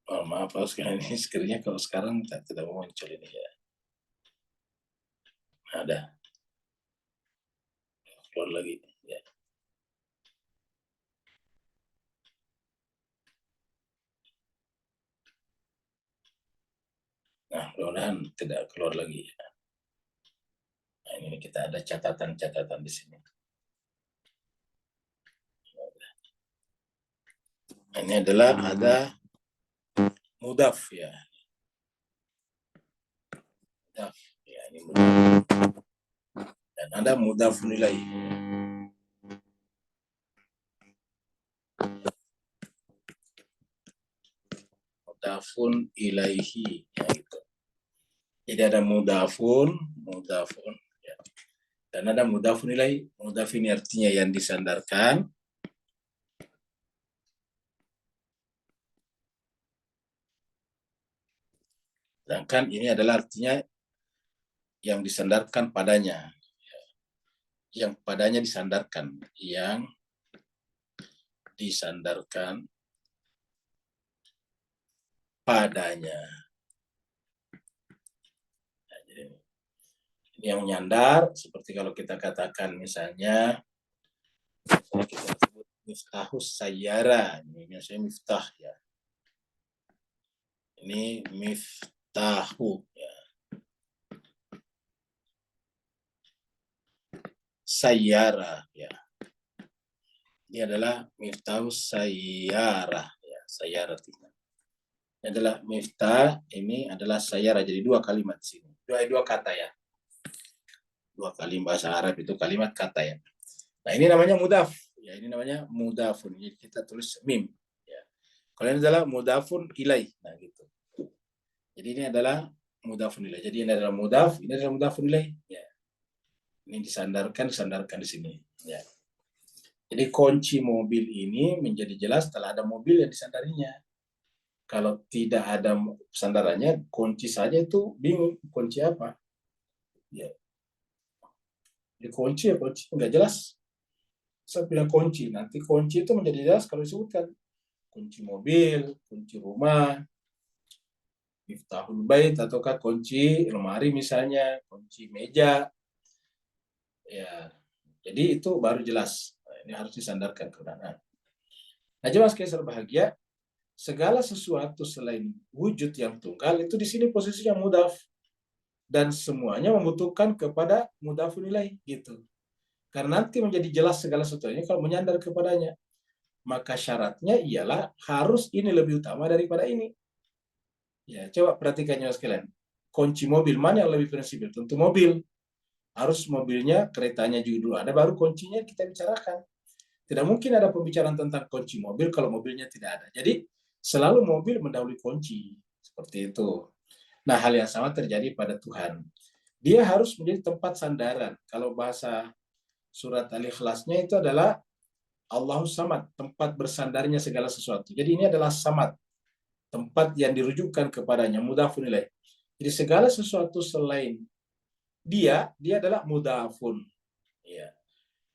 A: Oh, maaf, sekarang ini screen-nya kalau sekarang tidak mau muncul ini ya. Ada. Keluar lagi. Ya. Nah, mudah-mudahan tidak keluar lagi. Nah, ini kita ada catatan-catatan di sini. Nah, ini adalah ada mudaf ya. Mudaf. Ya, ini mudaf. Dan ada mudaf nilai. Mudafun ilaihi ya gitu. Jadi ada mudafun ya. Dan ada mudafun ilaihi. Mudaf ini artinya yang disandarkan. Sedangkan ini adalah artinya yang disandarkan padanya. Yang padanya disandarkan. Yang disandarkan padanya. Nah, jadi ini yang nyandar, seperti kalau kita katakan misalnya, kita sebut miftahus sayyara. Ini biasanya miftah ya. Ini miftahu ya. Sayyara ya. Ini adalah miftahu sayyara ya, sayyara tinggal. Ini adalah miftah, ini adalah sayyara. Jadi dua kalimat di sini. Dua kata ya. Dua kalimat bahasa Arab itu kalimat kata ya. Nah, ini namanya mudaf. Ya, ini namanya mudafun. Jadi kita tulis mim ya. Kalau ini adalah mudafun ilaih. Nah, gitu. Jadi ini adalah mudafun ilaih. Jadi ini adalah mudaf, ini adalah mudafun ilaih. Ya. Ini disandarkan di sini. Ya. Jadi kunci mobil ini menjadi jelas setelah ada mobil yang disandarinya. Kalau tidak ada sandarannya, kunci saja itu bingung. Kunci apa? Ya. Jadi kunci ya kunci nggak jelas. Saya punya kunci. Nanti kunci itu menjadi jelas kalau disebutkan. Kunci mobil, kunci rumah, miftahul bait, ataukah kunci lemari misalnya, kunci meja. Ya. Jadi itu baru jelas. Nah, ini harus disandarkan ke kanan. Nah, jemaah sekalian berbahagia, segala sesuatu selain wujud yang tunggal itu di sini posisinya mudhaf dan semuanya membutuhkan kepada mudhafun ilaih gitu. Karena nanti menjadi jelas segala sesuatunya kalau menyandar kepadanya. Maka syaratnya ialah harus ini lebih utama daripada ini. Ya, coba perhatikan ya sekalian. Kunci mobil mana yang lebih prinsipil? Tentu mobil. Harus mobilnya, keretanya juga dulu ada, baru kuncinya kita bicarakan. Tidak mungkin ada pembicaraan tentang kunci mobil kalau mobilnya tidak ada. Jadi selalu mobil mendahului kunci. Seperti itu. Nah, hal yang sama terjadi pada Tuhan. Dia harus menjadi tempat sandaran. Kalau bahasa surat Al-Ikhlasnya itu adalah Allahus Samad, tempat bersandarnya segala sesuatu. Jadi ini adalah Samad, tempat yang dirujukkan kepadanya, mudhafun ilaih. Jadi segala sesuatu selain dia adalah mudhafun. Ya.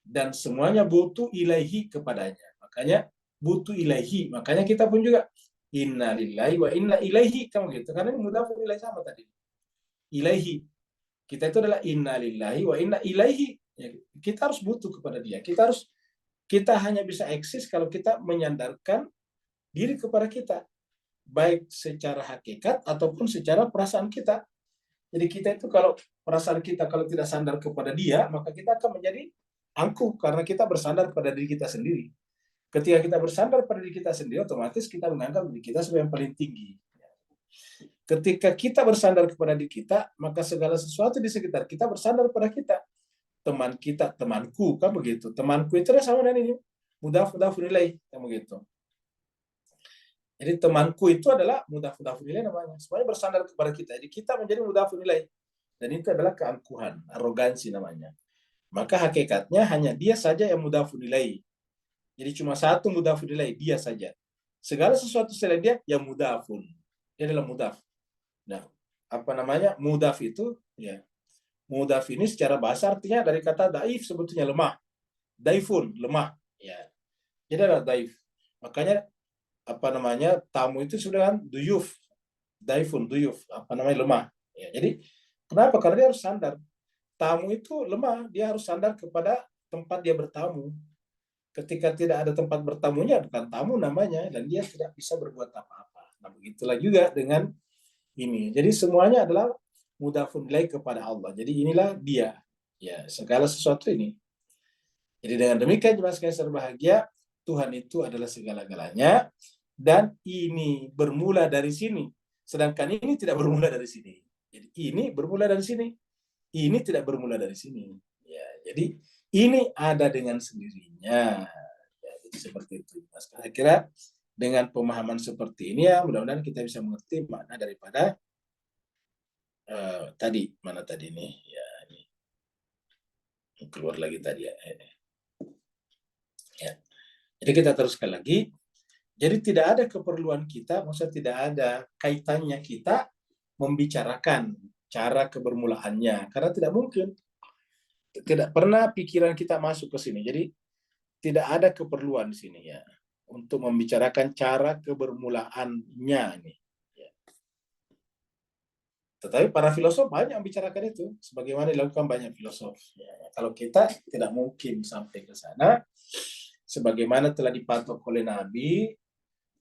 A: Dan semuanya butuh ilaihi kepadanya. Makanya butuh ilaihi. Makanya kita pun juga inna lillahi wa inna ilaihi, kamu gitu. Karena ini mudhafun ilaih sama tadi. Ilaihi. Kita itu adalah inna lillahi wa inna ilaihi. Ya, kita harus butuh kepada dia. Kita hanya bisa eksis kalau kita menyandarkan diri kepada kita, baik secara hakikat ataupun secara perasaan kita. Jadi kita itu kalau perasaan kita kalau tidak sandar kepada dia, maka kita akan menjadi angkuh karena kita bersandar pada diri kita sendiri. Ketika kita bersandar pada diri kita sendiri, otomatis kita menganggap diri kita sebagai yang paling tinggi. Ketika kita bersandar kepada diri kita, maka segala sesuatu di sekitar kita bersandar pada kita. Teman kita, temanku, kan begitu. Temanku itu sama dengan ini. Mudhaf ilaih, kan begitu. Jadi temanku itu adalah mudhaf ilaih namanya. Semuanya bersandar kepada kita. Jadi kita menjadi mudhaf ilaih. Dan itu adalah keangkuhan, arogansi namanya. Maka hakikatnya hanya dia saja yang mudhaf ilaih. Jadi cuma satu mudhaf ilaih, dia saja. Segala sesuatu selain dia yang mudhafun. Dia adalah mudhaf. Nah, apa namanya? Mudhaf itu ya. Mudhaf ini secara bahasa artinya dari kata daif sebetulnya lemah. Daifun, lemah. Ya. Jadi adalah daif. Makanya apa namanya? Tamu itu sudah kan duyuf. Daifun, duyuf. Apa namanya? Lemah. Ya, jadi kenapa? Karena dia harus sandar. Tamu itu lemah, dia harus sandar kepada tempat dia bertamu. Ketika tidak ada tempat bertamunya, bukan tamu namanya, dan dia tidak bisa berbuat apa-apa. Nah, begitulah juga dengan ini. Jadi semuanya adalah mudhafun ilaih kepada Allah. Jadi inilah dia. Ya, segala sesuatu ini. Jadi dengan demikian jemaah sekalian berbahagia, Tuhan itu adalah segala-galanya dan ini bermula dari sini. Sedangkan ini tidak bermula dari sini. Jadi ini bermula dari sini. Ini tidak bermula dari sini. Ya, jadi ini ada dengan sendirinya. Ya, jadi seperti itu. Saya kira dengan pemahaman seperti ini ya mudah-mudahan kita bisa mengerti makna daripada tadi mana tadi nih ya ini keluar lagi tadi ya. Ya. Jadi kita teruskan lagi. Jadi tidak ada keperluan kita, maksudnya tidak ada kaitannya kita membicarakan cara kebermulaannya karena tidak mungkin. Tidak pernah pikiran kita masuk ke sini. Jadi tidak ada keperluan di sini ya untuk membicarakan cara kebermulaannya ini. Ya. Tetapi para filosof banyak membicarakan itu, sebagaimana dilakukan banyak filosof. Ya, kalau kita tidak mungkin sampai ke sana, sebagaimana telah dipatok oleh Nabi,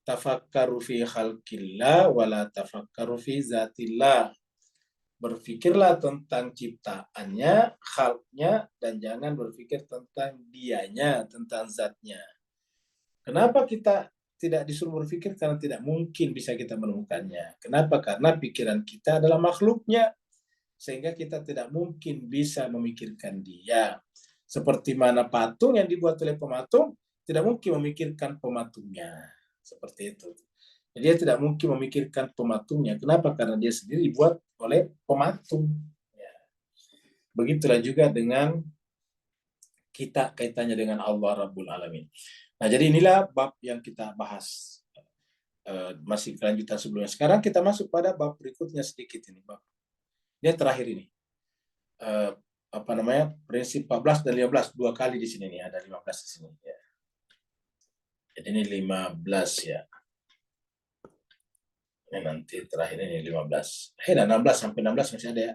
A: tafakkaru fi khalqillah wala tafakkaru fi zatillah. Berpikirlah tentang ciptaannya, khalqnya, dan jangan berpikir tentang dianya, tentang zatnya. Kenapa kita tidak disuruh berpikir? Karena tidak mungkin bisa kita menemukannya. Kenapa? Karena pikiran kita adalah makhluknya. Sehingga kita tidak mungkin bisa memikirkan dia. Seperti mana patung yang dibuat oleh pematung, tidak mungkin memikirkan pematungnya. Seperti itu. Jadi dia tidak mungkin memikirkan pematungnya. Kenapa? Karena dia sendiri dibuat oleh pematung. Ya. Begitulah juga dengan kita kaitannya dengan Allah Rabbul Alamin. Nah, jadi inilah bab yang kita bahas. Masih kelanjutan sebelumnya. Sekarang kita masuk pada bab berikutnya sedikit ini. Bab. Dia terakhir ini. Apa namanya? Prinsip 14 dan 15. Dua kali di sini nih. Ada 15 di sini. Ya. Jadi ini 15 ya. Ini nanti terakhir ini 15. Dan 16 sampai 16 masih ada ya.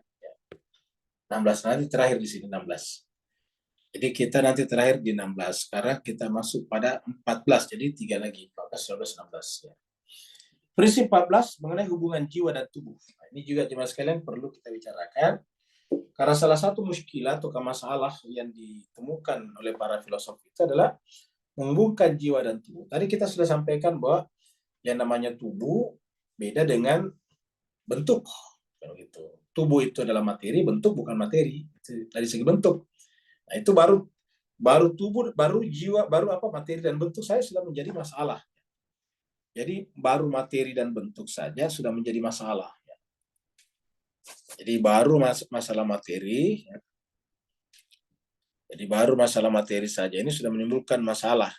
A: 16 nanti terakhir di sini 16. Jadi kita nanti terakhir di 16. Sekarang kita masuk pada 14. Jadi 3 lagi. 14, 19, 16. Ya. Prinsip 14 mengenai hubungan jiwa dan tubuh. Nah, ini juga jemaah sekalian perlu kita bicarakan. Karena salah satu muskilah atau masalah yang ditemukan oleh para filosof itu adalah menghubungkan jiwa dan tubuh. Tadi kita sudah sampaikan bahwa yang namanya tubuh beda dengan bentuk. Gitu. Tubuh itu adalah materi, bentuk bukan materi. Dari segi bentuk. Nah, itu baru tubuh, baru jiwa, baru apa materi dan bentuk saya sudah menjadi masalah. Jadi baru materi dan bentuk saja sudah menjadi masalah. Jadi baru masalah materi. Jadi baru masalah materi saja ini sudah menimbulkan masalah.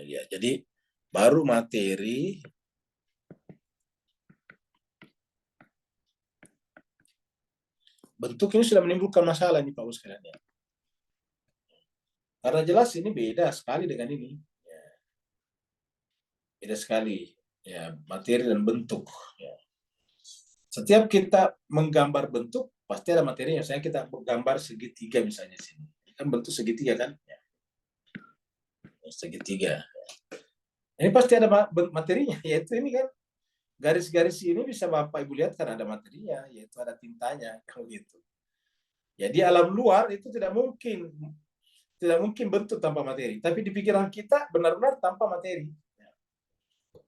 A: Ya, jadi baru materi bentuk ini sudah menimbulkan masalah nih Pak Bos sekalian. Karena jelas ini beda sekali dengan ini. Beda sekali. Ya, materi dan bentuk. Ya. Setiap kita menggambar bentuk, pasti ada materinya. Misalnya kita gambar segitiga misalnya sini. Kan bentuk segitiga kan? Ya. Segitiga. Ini pasti ada materinya, yaitu ini kan garis-garis ini bisa Bapak Ibu lihat kan ada materinya, yaitu ada tintanya, kalau gitu. Jadi alam luar itu tidak mungkin bentuk tanpa materi. Tapi di pikiran kita benar-benar tanpa materi.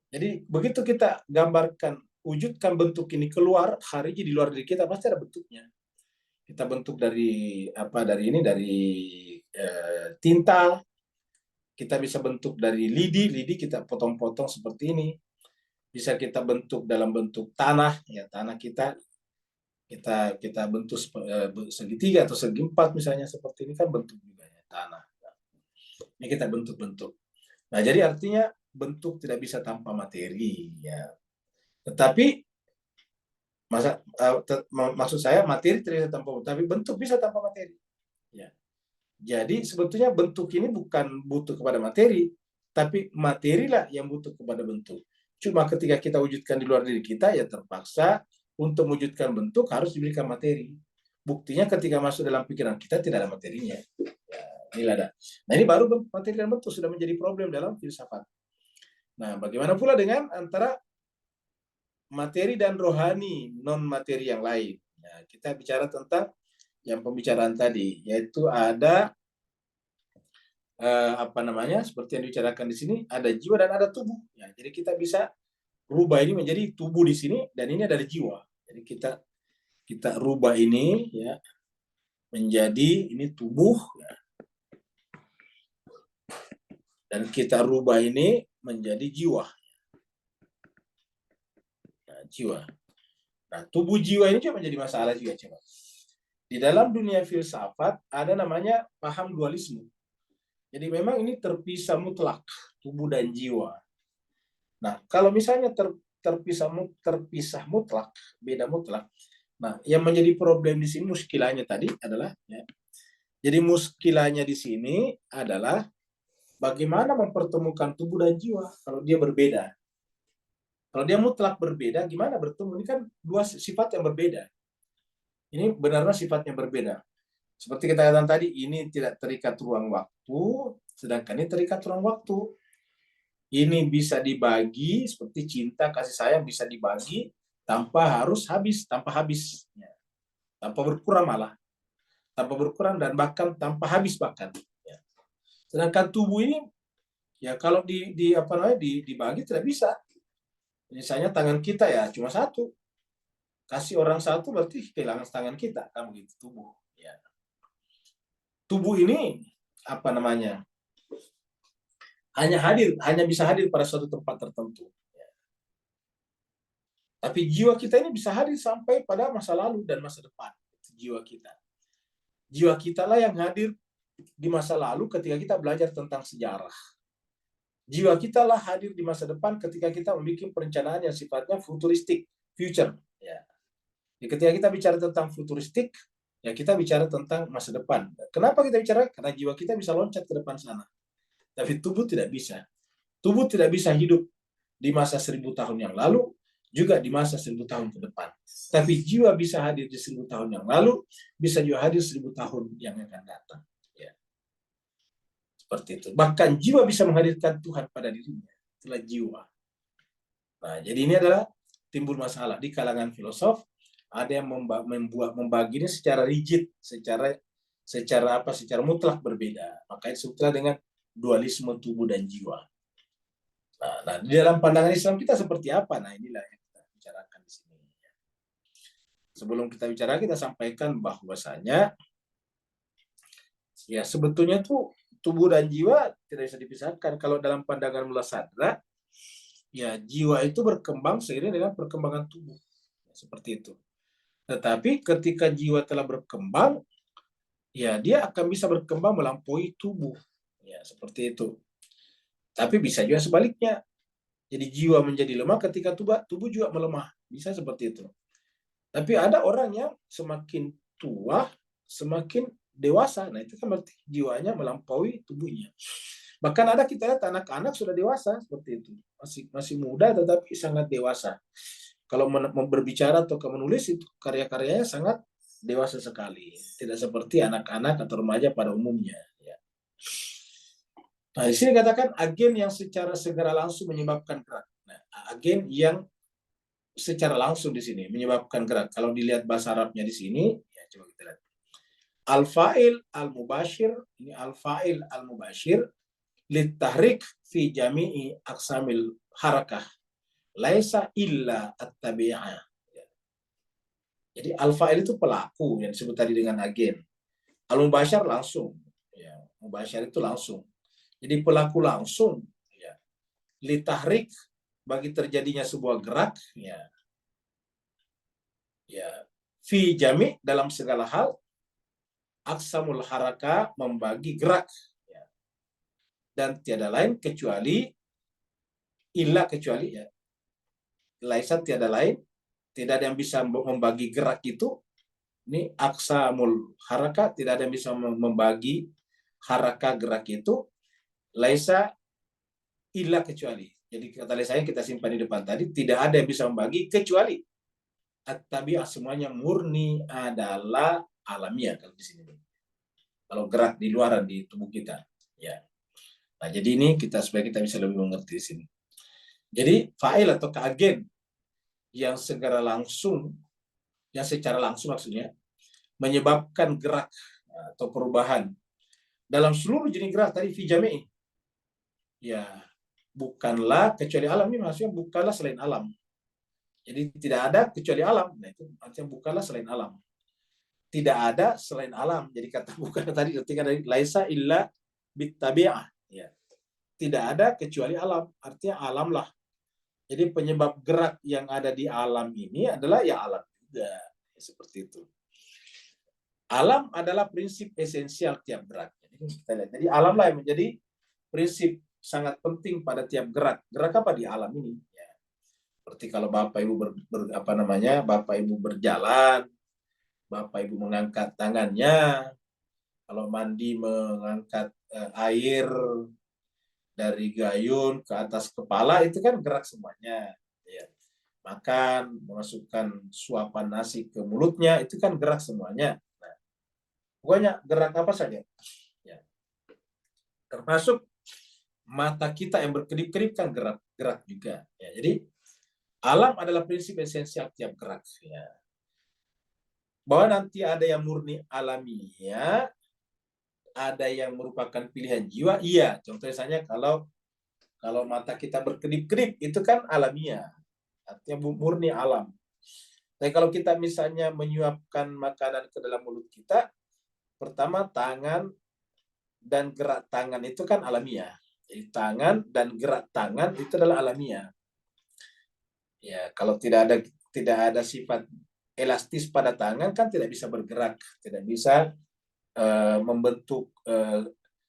A: Jadi begitu kita gambarkan, wujudkan bentuk ini keluar, hari ini di luar diri kita pasti ada bentuknya. Kita bentuk dari apa? Dari tinta. Kita bisa bentuk dari lidi kita potong-potong seperti ini. Bisa kita bentuk dalam bentuk tanah, ya tanah kita bentuk segitiga atau segi empat misalnya seperti ini kan bentuk juga ya tanah. Ini kita bentuk-bentuk. Nah, jadi artinya bentuk tidak bisa tanpa materi ya. Tetapi maksud saya materi tidak bisa tanpa bentuk, tapi bentuk bisa tanpa materi. Ya. Jadi sebetulnya bentuk ini bukan butuh kepada materi, tapi materilah yang butuh kepada bentuk. Cuma ketika kita wujudkan di luar diri kita, ya terpaksa untuk mewujudkan bentuk harus diberikan materi. Buktinya ketika masuk dalam pikiran kita tidak ada materinya. Ya, inilah ada. Nah ini baru materi dan bentuk sudah menjadi problem dalam filsafat. Nah bagaimana pula dengan antara materi dan rohani, non materi yang lain. Nah, kita bicara tentang yang pembicaraan tadi, yaitu ada seperti yang dibicarakan di sini, ada jiwa dan ada tubuh. Ya, jadi kita bisa rubah ini menjadi tubuh di sini dan ini adalah jiwa. Jadi kita rubah ini ya menjadi ini tubuh ya. Dan kita rubah ini menjadi jiwa. Nah, jiwa. Nah, tubuh jiwa ini juga menjadi masalah juga coba. Di dalam dunia filsafat ada namanya paham dualisme. Jadi memang ini terpisah mutlak, tubuh dan jiwa. Nah, kalau misalnya terpisah mutlak, beda mutlak. Nah, yang menjadi problem di sini muskilahnya tadi adalah ya. Jadi muskilahnya di sini adalah bagaimana mempertemukan tubuh dan jiwa kalau dia berbeda. Kalau dia mutlak berbeda, gimana bertemu? Ini kan dua sifat yang berbeda. Ini benarnya sifatnya berbeda. Seperti kita katakan tadi, ini tidak terikat ruang waktu, sedangkan ini terikat ruang waktu. Ini bisa dibagi, seperti cinta, kasih sayang bisa dibagi tanpa habis. Tanpa berkurang malah. Tanpa berkurang dan bahkan tanpa habis bahkan. Ya. Sedangkan tubuh ini, ya kalau dibagi tidak bisa. Misalnya tangan kita ya cuma satu. Kasih orang satu berarti kehilangan tangan kita. Kan begitu tubuh. Ya. Tubuh ini hanya bisa hadir pada suatu tempat tertentu. Tapi jiwa kita ini bisa hadir sampai pada masa lalu dan masa depan. Jiwa kita lah yang hadir di masa lalu ketika kita belajar tentang sejarah. Jiwa kita lah hadir di masa depan ketika kita membuat perencanaan yang sifatnya futuristik, future. Ya. Ketika kita bicara tentang futuristik, ya kita bicara tentang masa depan. Kenapa kita bicara? Karena jiwa kita bisa loncat ke depan sana. Tapi tubuh tidak bisa. Tubuh tidak bisa hidup di masa 1000 tahun yang lalu juga di masa 1000 tahun ke depan. Tapi jiwa bisa hadir di 1000 tahun yang lalu, bisa juga hadir 1000 tahun yang akan datang. Ya. Seperti itu. Bahkan jiwa bisa menghadirkan Tuhan pada dirinya. Itulah jiwa. Nah, jadi ini adalah timbul masalah di kalangan filosof. Ada yang membagi ini secara rigid, secara mutlak berbeda. Makanya disebutlah dengan dualisme tubuh dan jiwa. Nah, di dalam pandangan Islam kita seperti apa? Nah, inilah yang kita bicarakan di sini. Sebelum kita bicara, kita sampaikan bahwasanya ya sebetulnya tuh tubuh dan jiwa tidak bisa dipisahkan. Kalau dalam pandangan Mullah Sadra, ya jiwa itu berkembang seiring dengan perkembangan tubuh. Seperti itu. Tetapi ketika jiwa telah berkembang, ya dia akan bisa berkembang melampaui tubuh. Ya, seperti itu. Tapi bisa juga sebaliknya. Jadi jiwa menjadi lemah ketika tubuh juga melemah. Bisa seperti itu. Tapi ada orang yang semakin tua, semakin dewasa. Nah, itu kan berarti jiwanya melampaui tubuhnya. Bahkan ada kita lihat anak-anak sudah dewasa seperti itu. Masih muda tetapi sangat dewasa. Kalau berbicara atau menulis itu karya-karyanya sangat dewasa sekali. Tidak seperti anak-anak atau remaja pada umumnya. Ya. Nah, di sini katakan agen yang secara segera langsung menyebabkan gerak. Nah, agen yang secara langsung di sini menyebabkan gerak. Kalau dilihat bahasa Arabnya di sini, ya coba kita lihat. Al-fa'il al-mubashir, ini al-fa'il al-mubashir litahrik fi jami'i aqsamil harakah. Laisa illa at-tabi'ah. Jadi al-fa'il itu pelaku yang disebut tadi dengan agen. Al-mubashir langsung. Ya, mubashir itu langsung. Jadi pelaku langsung, ya, litahrik bagi terjadinya sebuah gerak, ya, fi jami dalam segala hal, aksamul haraka membagi gerak, ya, dan tiada lain kecuali kecuali ya, laisa tiada lain, tidak ada yang bisa membagi gerak itu. Ini aksamul haraka, tidak ada yang bisa membagi haraka gerak itu. Laisa illa kecuali. Jadi kata saya kita simpan di depan tadi, tidak ada yang bisa membagi kecuali at-tabi'ah, semuanya murni adalah alamiah kalau di sini. Kalau gerak di luaran di tubuh kita, ya. Nah, jadi ini supaya kita bisa lebih mengerti di sini. Jadi fa'il atau agen yang secara langsung maksudnya menyebabkan gerak atau perubahan dalam seluruh jenis gerak tadi fi jami'i. Ya, bukanlah kecuali alam, ini maksudnya bukanlah selain alam. Jadi tidak ada kecuali alam. Nah, itu artinya bukanlah selain alam. Tidak ada selain alam. Jadi kata bukan tadi ketika dari laisa illa bittabi'ah. Ya. Tidak ada kecuali alam. Artinya alam lah. Jadi penyebab gerak yang ada di alam ini adalah ya alam juga. Ya, seperti itu. Alam adalah prinsip esensial tiap gerak. Jadi alam lah yang menjadi prinsip sangat penting pada tiap gerak. Gerak apa di alam ini? Ya. Seperti kalau Bapak Ibu Bapak Ibu berjalan, Bapak Ibu mengangkat tangannya, kalau mandi mengangkat air dari gayun ke atas kepala, itu kan gerak semuanya. Ya. Makan, memasukkan suapan nasi ke mulutnya, itu kan gerak semuanya. Nah, pokoknya gerak apa saja. Ya. Termasuk mata kita yang berkedip-kedip kan gerak juga. Ya, jadi alam adalah prinsip esensial tiap gerak. Ya. Bahwa nanti ada yang murni alamiah, ada yang merupakan pilihan jiwa, iya. Contohnya misalnya kalau mata kita berkedip-kedip, itu kan alamiah. Artinya murni alam. Tapi kalau kita misalnya menyuapkan makanan ke dalam mulut kita, pertama tangan dan gerak tangan itu kan alamiah. Jadi tangan dan gerak tangan itu adalah alamiah. Ya, kalau tidak ada sifat elastis pada tangan kan tidak bisa bergerak, tidak bisa membentuk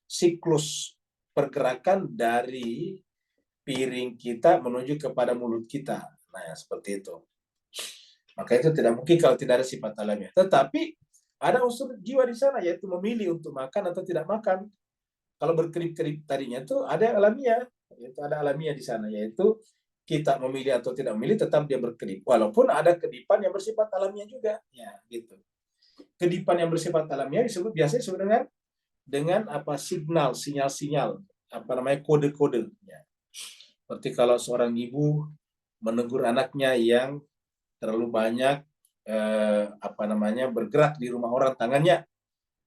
A: siklus pergerakan dari piring kita menuju kepada mulut kita. Nah, seperti itu. Maka itu tidak mungkin kalau tidak ada sifat alamiah. Tetapi ada unsur jiwa di sana, yaitu memilih untuk makan atau tidak makan. Kalau berkedip-kedip tadinya itu ada alamiah, yaitu ada alamiah di sana, yaitu kita memilih atau tidak memilih, tetap dia berkedip. Walaupun ada kedipan yang bersifat alamiah juga, ya gitu. Kedipan yang bersifat alamiah disebut biasanya sebenarnya dengan apa sinyal-sinyal, apa namanya kode-kode. Ya. Seperti kalau seorang ibu menegur anaknya yang terlalu banyak apa namanya bergerak di rumah orang tangannya,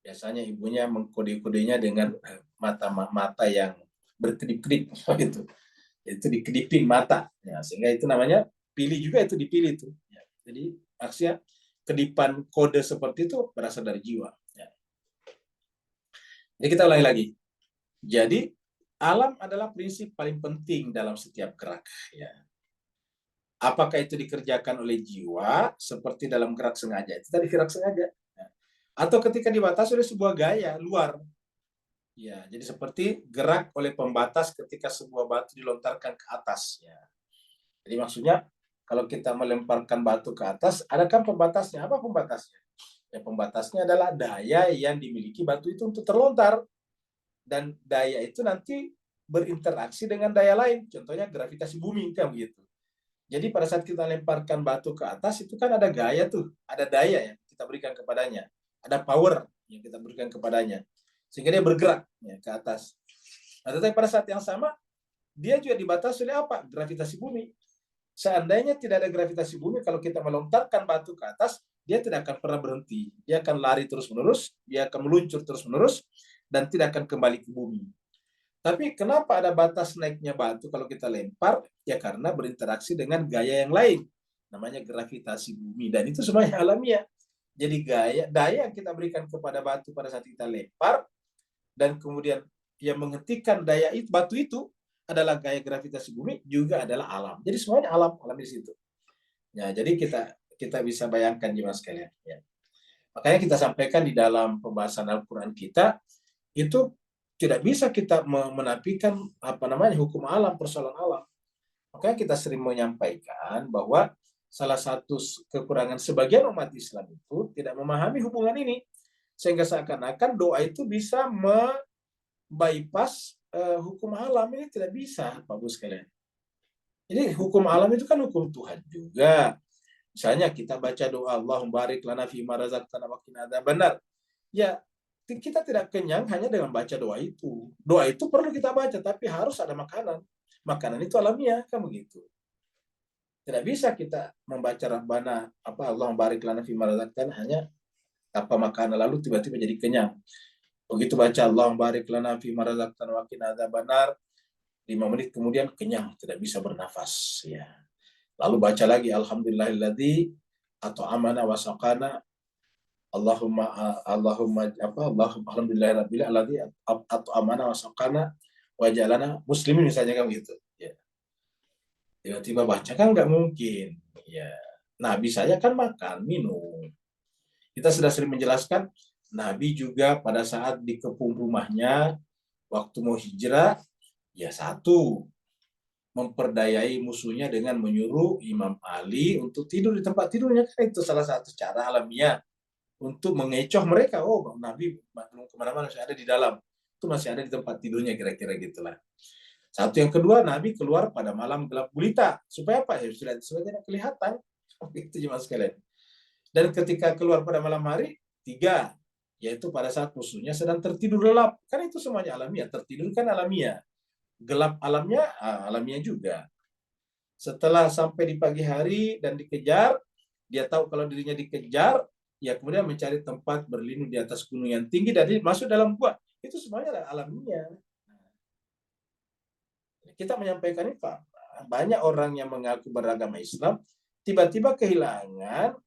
A: biasanya ibunya mengkode-kodenya dengan mata yang berkedip-kedip, gitu. Itu dikedipin mata, ya, sehingga itu namanya pilih juga itu dipilih itu. Ya. Jadi maksudnya kedipan kode seperti itu berasal dari jiwa. Ya. Jadi kita ulangi lagi. Jadi alam adalah prinsip paling penting dalam setiap gerak. Ya. Apakah itu dikerjakan oleh jiwa seperti dalam gerak sengaja? Itu tadi gerak sengaja. Ya. Atau ketika dibatasi oleh sebuah gaya luar. Ya, jadi seperti gerak oleh pembatas ketika sebuah batu dilontarkan ke atas. Ya. Jadi maksudnya kalau kita melemparkan batu ke atas, adakah pembatasnya? Apa pembatasnya? Ya, pembatasnya adalah daya yang dimiliki batu itu untuk terlontar. Dan daya itu nanti berinteraksi dengan daya lain. Contohnya gravitasi bumi, kan begitu. Jadi pada saat kita lemparkan batu ke atas, itu kan ada gaya tuh. Ada daya yang kita berikan kepadanya. Ada power yang kita berikan kepadanya. Sehingga dia bergerak ya, ke atas. Nah, tetapi pada saat yang sama, dia juga dibatasi oleh apa? Gravitasi bumi. Seandainya tidak ada gravitasi bumi, kalau kita melontarkan batu ke atas, dia tidak akan pernah berhenti. Dia akan lari terus-menerus, dia akan meluncur terus-menerus, dan tidak akan kembali ke bumi. Tapi kenapa ada batas naiknya batu kalau kita lempar? Ya karena berinteraksi dengan gaya yang lain. Namanya gravitasi bumi. Dan itu semuanya alamiah. Jadi daya yang kita berikan kepada batu pada saat kita lempar, dan kemudian yang menghentikan daya itu, batu itu adalah gaya gravitasi bumi, juga adalah alam. Jadi semuanya alam di situ. Ya, jadi kita bisa bayangkan jemaah sekalian. Ya. Makanya kita sampaikan di dalam pembahasan Al-Quran kita, itu tidak bisa kita menafikan apa namanya hukum alam, persoalan alam. Makanya kita sering menyampaikan bahwa salah satu kekurangan sebagian umat Islam itu tidak memahami hubungan ini, sehingga seakan-akan doa itu bisa bypass hukum alam. Ini tidak bisa, Pak Bu sekalian. Jadi hukum alam itu kan hukum Tuhan juga. Misalnya kita baca doa Allahumma barik lana fima razaqtana wa qina adzabannar. Ya, kita tidak kenyang hanya dengan baca doa itu. Doa itu perlu kita baca, tapi harus ada makanan. Makanan itu alamiah, kan begitu. Tidak bisa kita membaca Rabbana apa Allahumma barik lana fima razaqtana hanya apa makanan lalu tiba-tiba jadi kenyang. Begitu baca Allahumma barik lana fima razaqtana wa qina adzabannar, 5 menit kemudian kenyang, tidak bisa bernafas, ya. Lalu baca lagi alhamdulillahilladzi atau amana wa saqana Allahumma alhamdulillahirabbil alamin atau amana wa saqana wa jalana muslimin, misalnya kan gitu, ya. Tiba-tiba baca kan nggak mungkin, ya. Nabi saya kan makan minum. Kita sudah sering menjelaskan, Nabi juga pada saat dikepung rumahnya waktu mau hijrah, ya satu, memperdayai musuhnya dengan menyuruh Imam Ali untuk tidur di tempat tidurnya, kan itu salah satu cara alamiah untuk mengecoh mereka. Oh, Nabi belum kemana-mana, masih ada di dalam. Itu masih ada di tempat tidurnya, kira-kira gitulah. Satu. Yang kedua, Nabi keluar pada malam gelap gulita. Supaya apa? Ya, supaya tidak kelihatan. Itu jemaah sekalian. Dan ketika keluar pada malam hari, 3, yaitu pada saat musuhnya sedang tertidur lelap. Kan itu semuanya alamiah. Tertidur kan alamiah. Gelap alamnya alamiah juga. Setelah sampai di pagi hari dan dikejar, dia tahu kalau dirinya dikejar, ya kemudian mencari tempat berlindung di atas gunung yang tinggi dan masuk dalam gua. Itu semuanya alamiah. Kita menyampaikan itu, banyak orang yang mengaku beragama Islam tiba-tiba kehilangan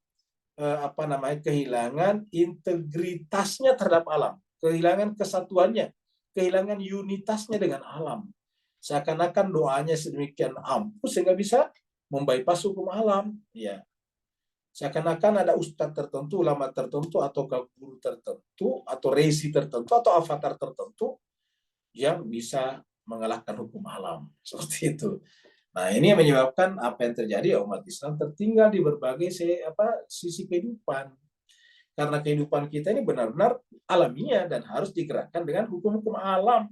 A: kehilangan integritasnya terhadap alam, kehilangan kesatuannya, kehilangan unitasnya dengan alam. Seakan-akan doanya sedemikian ampuh sehingga bisa membypass hukum alam, ya. Seakan-akan ada ustadz tertentu, ulama tertentu, atau guru tertentu, atau resi tertentu, atau avatar tertentu yang bisa mengalahkan hukum alam. Seperti itu. Nah, ini yang menyebabkan apa yang terjadi, umat Islam tertinggal di berbagai sisi kehidupan. Karena kehidupan kita ini benar-benar alamiah dan harus digerakkan dengan hukum-hukum alam.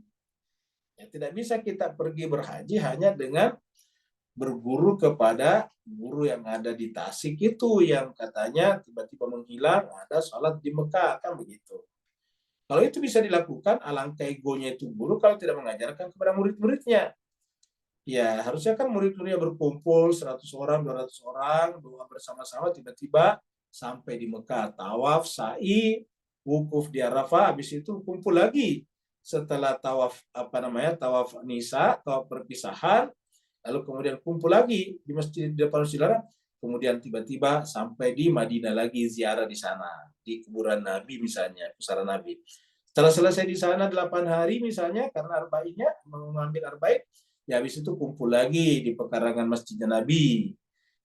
A: Ya, tidak bisa kita pergi berhaji hanya dengan berguru kepada guru yang ada di Tasik itu yang katanya tiba-tiba menghilang, ada sholat di Mekah, kan begitu. Kalau itu bisa dilakukan, alangkah egonya itu guru kalau tidak mengajarkan kepada murid-muridnya. Ya, harusnya kan murid-muridnya berkumpul 100 orang, 200 orang, doa bersama-sama, tiba-tiba sampai di Mekah, tawaf, sa'i, wukuf di Arafah, habis itu kumpul lagi. Setelah tawaf tawaf nisa, tawaf perpisahan, lalu kemudian kumpul lagi di masjid di depan Masjidil Haram, kemudian tiba-tiba sampai di Madinah lagi ziarah di sana, di kuburan Nabi misalnya, pusara Nabi. Setelah selesai di sana 8 hari misalnya, karena arba'innya mengambil arba'in, ya habis itu kumpul lagi di pekarangan Masjid Nabi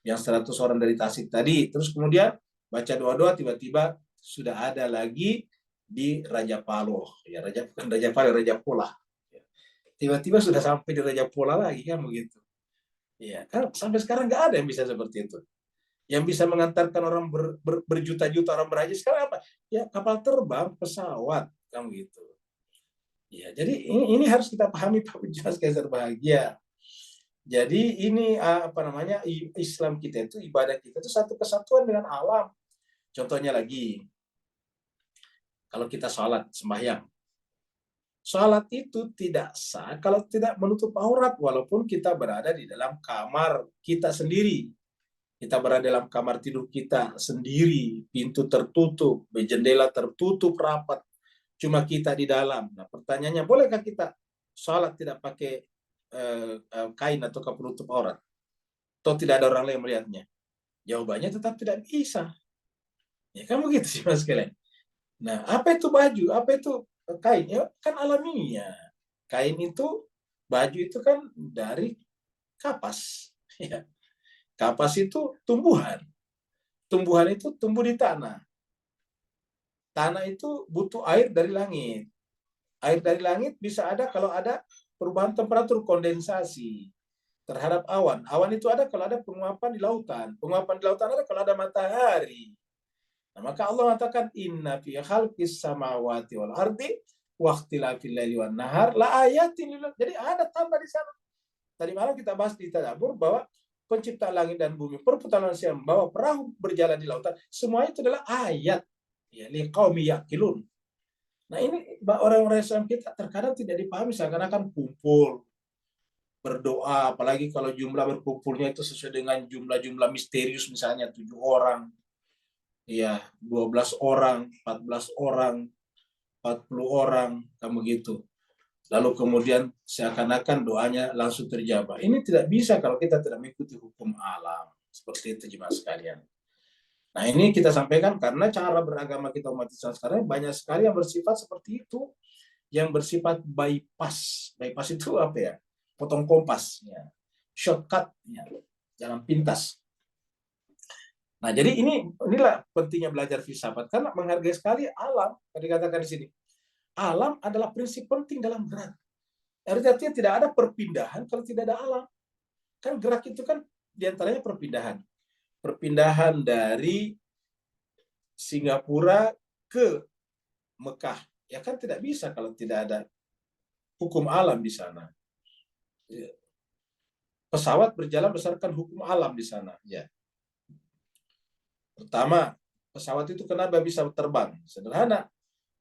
A: yang 100 orang dari Tasik tadi. Terus kemudian baca doa-doa, tiba-tiba sudah ada lagi di Raja Paloh. Ya, bukan Raja Paloh, Raja Polah. Tiba-tiba sudah sampai di Raja Polah lagi, kan begitu. Ya, kan sampai sekarang nggak ada yang bisa seperti itu. Yang bisa mengantarkan orang berjuta-juta orang berhaji sekarang apa? Ya kapal terbang, pesawat, kan gitu. Ya, jadi ini harus kita pahami Pak Ujas Kaiser Bahagia. Jadi ini Islam kita itu, ibadah kita itu satu kesatuan dengan alam. Contohnya lagi, kalau kita sholat sembahyang, sholat itu tidak sah kalau tidak menutup aurat, walaupun kita berada di dalam kamar kita sendiri. Kita berada dalam kamar tidur kita sendiri, pintu tertutup, jendela tertutup rapat, cuma kita di dalam. Nah, pertanyaannya, bolehkah kita sholat tidak pakai kain atau penutup aurat? Atau tidak ada orang lain melihatnya? Jawabannya tetap tidak bisa. Ya kan begitu sih Mas sekalian. Nah, apa itu baju? Apa itu kain? Ya kan alamiah. Kain itu, baju itu kan dari kapas. Ya. Kapas itu tumbuhan. Tumbuhan itu tumbuh di tanah. Tanah itu butuh air dari langit. Air dari langit bisa ada kalau ada perubahan temperatur, kondensasi terhadap awan. Awan itu ada kalau ada penguapan di lautan. Penguapan di lautan ada kalau ada matahari. Nah, maka Allah mengatakan inna fi khalqis samawati wal ardi wa ikhtilafil laili wan nahar la ayatin. Jadi ada tanda di sana. Tadi malam kita bahas di tadabbur bahwa penciptaan langit dan bumi, perputaran siam, bahwa perahu berjalan di lautan, semua itu adalah ayat. Ya, liqaumi yaqilun. Nah, ini orang-orang Islam kita terkadang tidak dipahami, seakan-akan kumpul berdoa, apalagi kalau jumlah berkumpulnya itu sesuai dengan jumlah-jumlah misterius, misalnya 7 orang, ya 12 orang, 14 orang, 40 orang, kamu gitu. Lalu kemudian seakan-akan doanya langsung terjawab. Ini tidak bisa kalau kita tidak mengikuti hukum alam. Seperti itu jemaah sekalian. Nah, ini kita sampaikan karena cara beragama kita umat Islam sekarang banyak sekali yang bersifat seperti itu, yang bersifat bypass. Bypass itu apa ya? Potong kompas, ya. Shortcut, ya. Jalan pintas. Nah, jadi inilah pentingnya belajar filsafat karena menghargai sekali alam. Tadi katakan di sini, alam adalah prinsip penting dalam gerak. Artinya tidak ada perpindahan kalau tidak ada alam. Kan gerak itu kan diantaranya perpindahan. Perpindahan dari Singapura ke Mekah. Ya kan tidak bisa kalau tidak ada hukum alam di sana. Pesawat berjalan berdasarkan hukum alam di sana. Ya. Pertama, pesawat itu kenapa bisa terbang? Sederhana.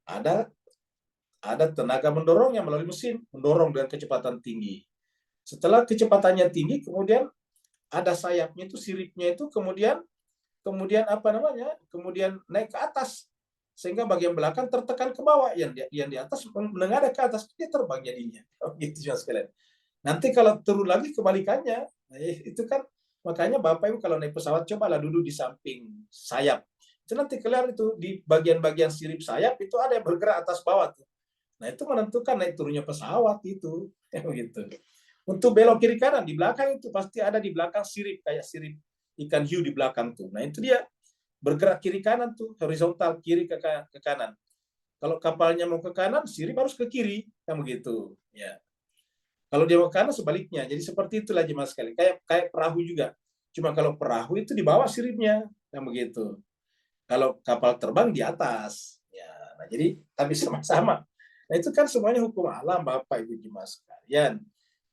A: Ada tenaga mendorongnya melalui mesin, mendorong dengan kecepatan tinggi. Setelah kecepatannya tinggi, kemudian ada sayapnya itu, siripnya itu kemudian kemudian naik ke atas sehingga bagian belakang tertekan ke bawah, yang di atas menengadah ke atas, dia terbang jadinya. Gitu sekalian. Nanti kalau turun lagi kebalikannya, itu kan makanya Bapak Ibu kalau naik pesawat cobalah duduk di samping sayap. Itu nanti kelihatan itu di bagian-bagian sirip sayap itu ada yang bergerak atas bawah tuh. Nah, itu menentukan naik turunnya pesawat itu. Gitu. Untuk belok kiri kanan di belakang itu pasti ada di belakang sirip, kayak sirip ikan hiu di belakang tuh. Nah, itu dia bergerak kiri kanan tuh, horizontal kiri ke kanan. Kalau kapalnya mau ke kanan, sirip harus ke kiri, kan begitu. Ya. Kalau dia mau ke kanan sebaliknya. Jadi seperti itulah jemaah sekali. Kayak perahu juga. Cuma kalau perahu itu di bawah siripnya, kan begitu. Kalau kapal terbang di atas. Ya, nah jadi tapi sama-sama. Nah, itu kan semuanya hukum alam Bapak Ibu jemaah sekalian.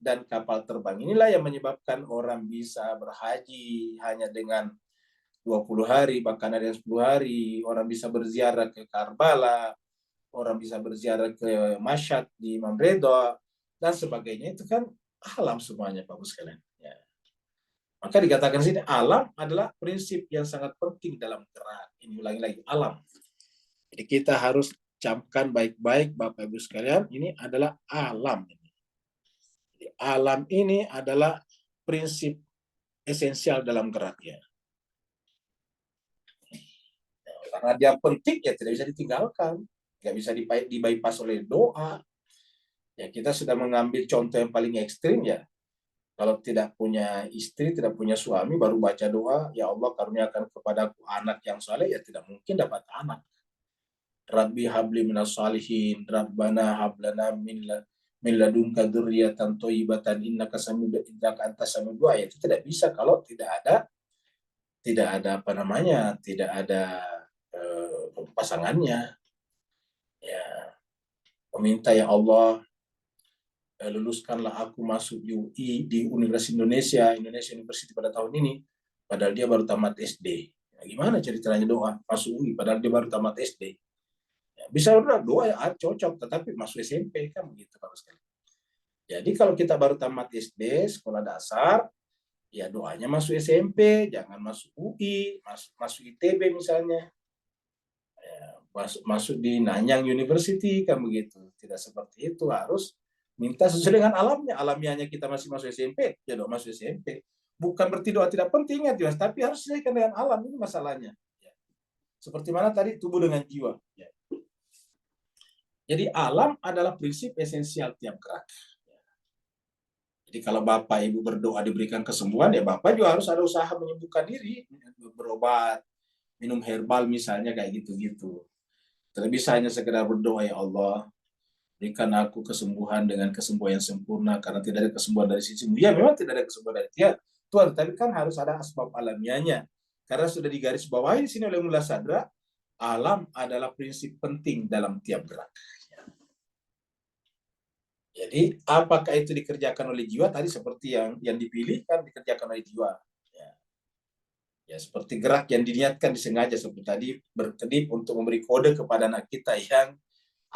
A: dan kapal terbang inilah yang menyebabkan orang bisa berhaji hanya dengan 20 hari, bahkan ada yang 10 hari. Orang bisa berziarah ke Karbala, orang bisa berziarah ke Mashhad di Imam Redha, dan sebagainya. Itu kan alam semuanya, Pak Bos sekalian. Ya. Maka dikatakan sini, alam adalah prinsip yang sangat penting dalam gerak. Ini ulangi lagi, alam. Jadi kita harus camkan baik-baik, Bapak Ibu sekalian, ini adalah alam. Jadi, alam ini adalah prinsip esensial dalam geraknya. Karena dia penting, ya tidak bisa ditinggalkan. Nggak bisa di-bypass oleh doa. Ya kita sudah mengambil contoh yang paling ekstrim ya. Kalau tidak punya istri, tidak punya suami, baru baca doa, ya Allah karuniakan kepadaku anak yang saleh, ya tidak mungkin dapat anak. Rabbi habli minas salihin, Rabbana hablana min ladunka dzurriyyatan thayyibatan innaka antas samiul du'a. Itu tidak bisa kalau tidak ada apa namanya, tidak ada pasangannya. Ya, meminta ya Allah luluskanlah aku masuk di UI, di Universitas Indonesia University pada tahun ini, padahal dia baru tamat SD. Ya, gimana ceritanya doa masuk UI padahal dia baru tamat SD? Ya, bisa doa ya cocok, tetapi masuk SMP kan begitu Pak sekali. Jadi kalau kita baru tamat SD, sekolah dasar, ya doanya masuk SMP, jangan masuk UI, masuk ITB misalnya. Ya, masuk di Nanyang University kan begitu. Tidak seperti itu, harus minta sesuai dengan alamnya. Alamiahnya kita masih masuk SMP, ya doa masuk SMP. Bukan berarti doa tidak penting ya, tapi harus sesuaikan dengan alam, ini masalahnya. Ya. Seperti mana tadi tubuh dengan jiwa. Ya. Jadi alam adalah prinsip esensial tiap gerak. Ya. Jadi kalau Bapak Ibu berdoa diberikan kesembuhan, ya Bapak juga harus ada usaha menyembuhkan diri, berobat, minum herbal misalnya kayak gitu-gitu. Tidak bisa hanya sekedar berdoa, ya Allah, berikan aku kesembuhan dengan kesembuhan yang sempurna, karena tidak ada kesembuhan dari sisimu. Ya memang tidak ada kesembuhan dari dia, Tuhan, tapi kan harus ada asbab alamiahnya. Karena sudah digaris bawahi di sini oleh Mullah Sadra, alam adalah prinsip penting dalam tiap gerak. Jadi apakah itu dikerjakan oleh jiwa? Tadi seperti yang dipilih kan dikerjakan oleh jiwa. Ya, seperti gerak yang diniatkan disengaja seperti tadi, berkedip untuk memberi kode kepada anak kita yang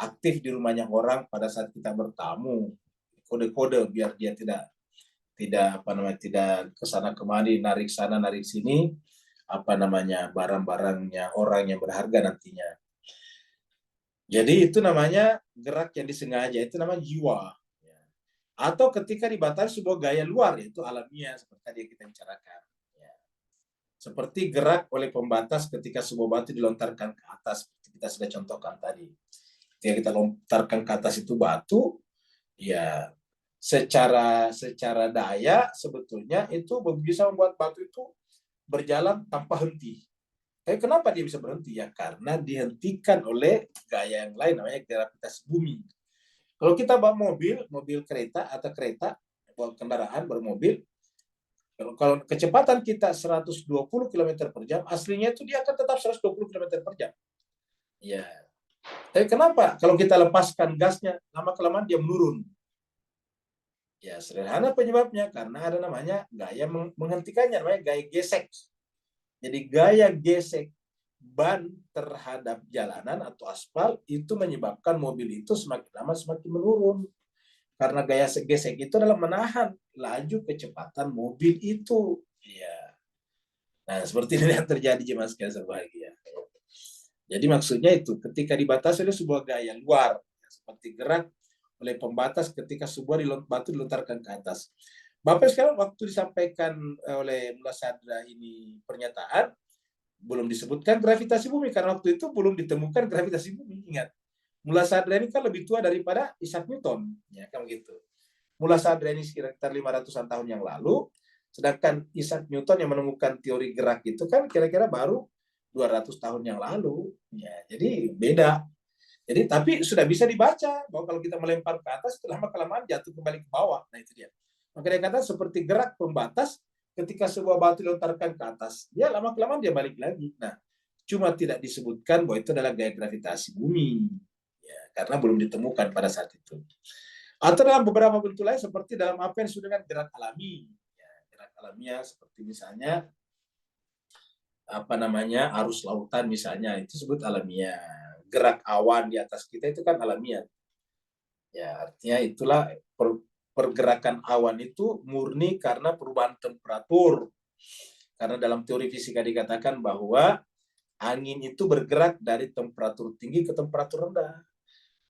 A: aktif di rumahnya orang pada saat kita bertamu, kode-kode biar dia tidak tidak kesana kemari, narik sana narik sini barang-barangnya orang yang berharga nantinya. Jadi itu namanya gerak yang disengaja, itu namanya jiwa. Atau ketika dibatasi sebuah gaya luar, yaitu alamiah seperti tadi yang kita bicarakan. Seperti gerak oleh pembatas ketika sebuah batu dilontarkan ke atas, seperti kita sudah contohkan tadi. Ketika kita lontarkan ke atas itu batu, ya secara daya sebetulnya itu bisa membuat batu itu berjalan tanpa henti. Tapi kenapa dia bisa berhenti? Ya karena dihentikan oleh gaya yang lain, namanya gravitasi bumi. Kalau kita bawa mobil kereta atau bawa kendaraan bermobil, kalau kecepatan kita 120 km per jam, aslinya itu dia akan tetap 120 km per jam. Ya. Tapi kenapa? Kalau kita lepaskan gasnya, lama-kelamaan dia menurun. Ya, sederhana penyebabnya. Karena ada namanya gaya menghentikannya, namanya gaya gesek. Jadi gaya gesek ban terhadap jalanan atau aspal itu menyebabkan mobil itu semakin lama semakin menurun. Karena gaya gesek itu adalah menahan laju kecepatan mobil itu. Ya. Nah, seperti ini yang terjadi jemaah sekalian berbahagia. Jadi maksudnya itu, ketika dibatasi oleh sebuah gaya luar, seperti gerak oleh pembatas ketika sebuah batu dilontarkan ke atas. Bapak sekarang waktu disampaikan oleh Mullah Sadra ini pernyataan, belum disebutkan gravitasi bumi, karena waktu itu belum ditemukan gravitasi bumi. Ingat, Mullah Sadra ini kan lebih tua daripada Isaac Newton, ya kan begitu. Mullah Sadra ini sekitar 500-an tahun yang lalu, sedangkan Isaac Newton yang menemukan teori gerak itu kan kira-kira baru 200 tahun yang lalu. Ya, jadi beda. Jadi tapi sudah bisa dibaca bahwa kalau kita melempar ke atas, lama-kelamaan jatuh kembali ke bawah. Nah itu dia. Maka dia kata seperti gerak pembatas ketika sebuah batu dilontarkan ke atas, dia lama-kelamaan dia balik lagi. Nah, cuma tidak disebutkan bahwa itu adalah gaya gravitasi bumi. Ya, karena belum ditemukan pada saat itu. Atau dalam beberapa bentuk lain seperti dalam apa yang disebut dengan gerak alami. Ya, gerak alamiah seperti misalnya apa namanya arus lautan misalnya itu disebut alamiah. Gerak awan di atas kita itu kan alamiah. Ya, artinya itulah pergerakan awan itu murni karena perubahan temperatur. Karena dalam teori fisika dikatakan bahwa angin itu bergerak dari temperatur tinggi ke temperatur rendah.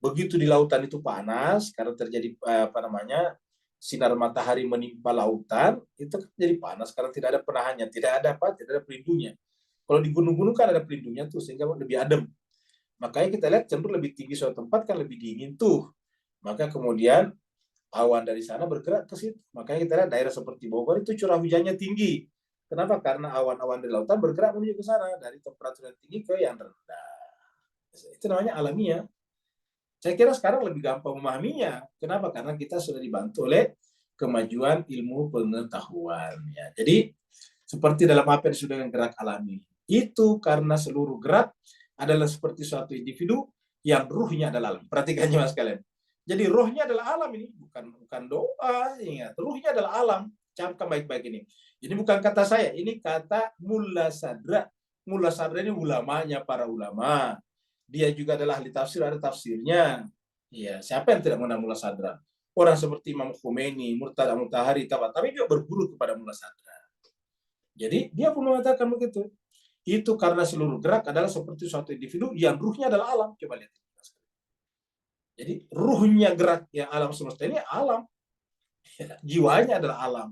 A: Begitu di lautan itu panas karena terjadi apa namanya sinar matahari menimpa lautan, itu jadi panas karena tidak ada penahannya, tidak ada apa, tidak ada pelindungnya. Kalau di gunung-gunung kan ada pelindungnya tuh sehingga lebih adem. Makanya kita lihat cenderung lebih tinggi suatu tempat kan lebih dingin tuh. Maka kemudian awan dari sana bergerak ke situ. Makanya kita lihat daerah seperti Bogor itu curah hujannya tinggi. Kenapa? Karena awan-awan dari lautan bergerak menuju ke sana dari temperatur yang tinggi ke yang rendah. Itu namanya alamiah. Saya kira sekarang lebih gampang memahaminya. Kenapa? Karena kita sudah dibantu oleh kemajuan ilmu pengetahuan. Ya. Jadi seperti dalam apa yang disebut dengan gerak alami. Itu karena seluruh gerak adalah seperti suatu individu yang ruhnya adalah alam. Perhatikan mas kalian. Jadi ruhnya adalah alam ini, bukan doa. Ingat, ruhnya adalah alam. Camkan baik-baik ini. Ini bukan kata saya, ini kata Mulla Sadra. Mulla Sadra ini ulamanya para ulama. Dia juga adalah ahli tafsir, ada tafsirnya. Ya, siapa yang tidak mengenal Mulla Sadra? Orang seperti Imam Khomeini, Murtada Mutahari, tapi juga berguru kepada Mulla Sadra. Jadi dia pun mengatakan begitu. Itu karena seluruh gerak adalah seperti suatu individu yang ruhnya adalah alam. Coba lihat. Jadi ruhnya gerak yang alam semesta ini alam. Jiwanya adalah alam.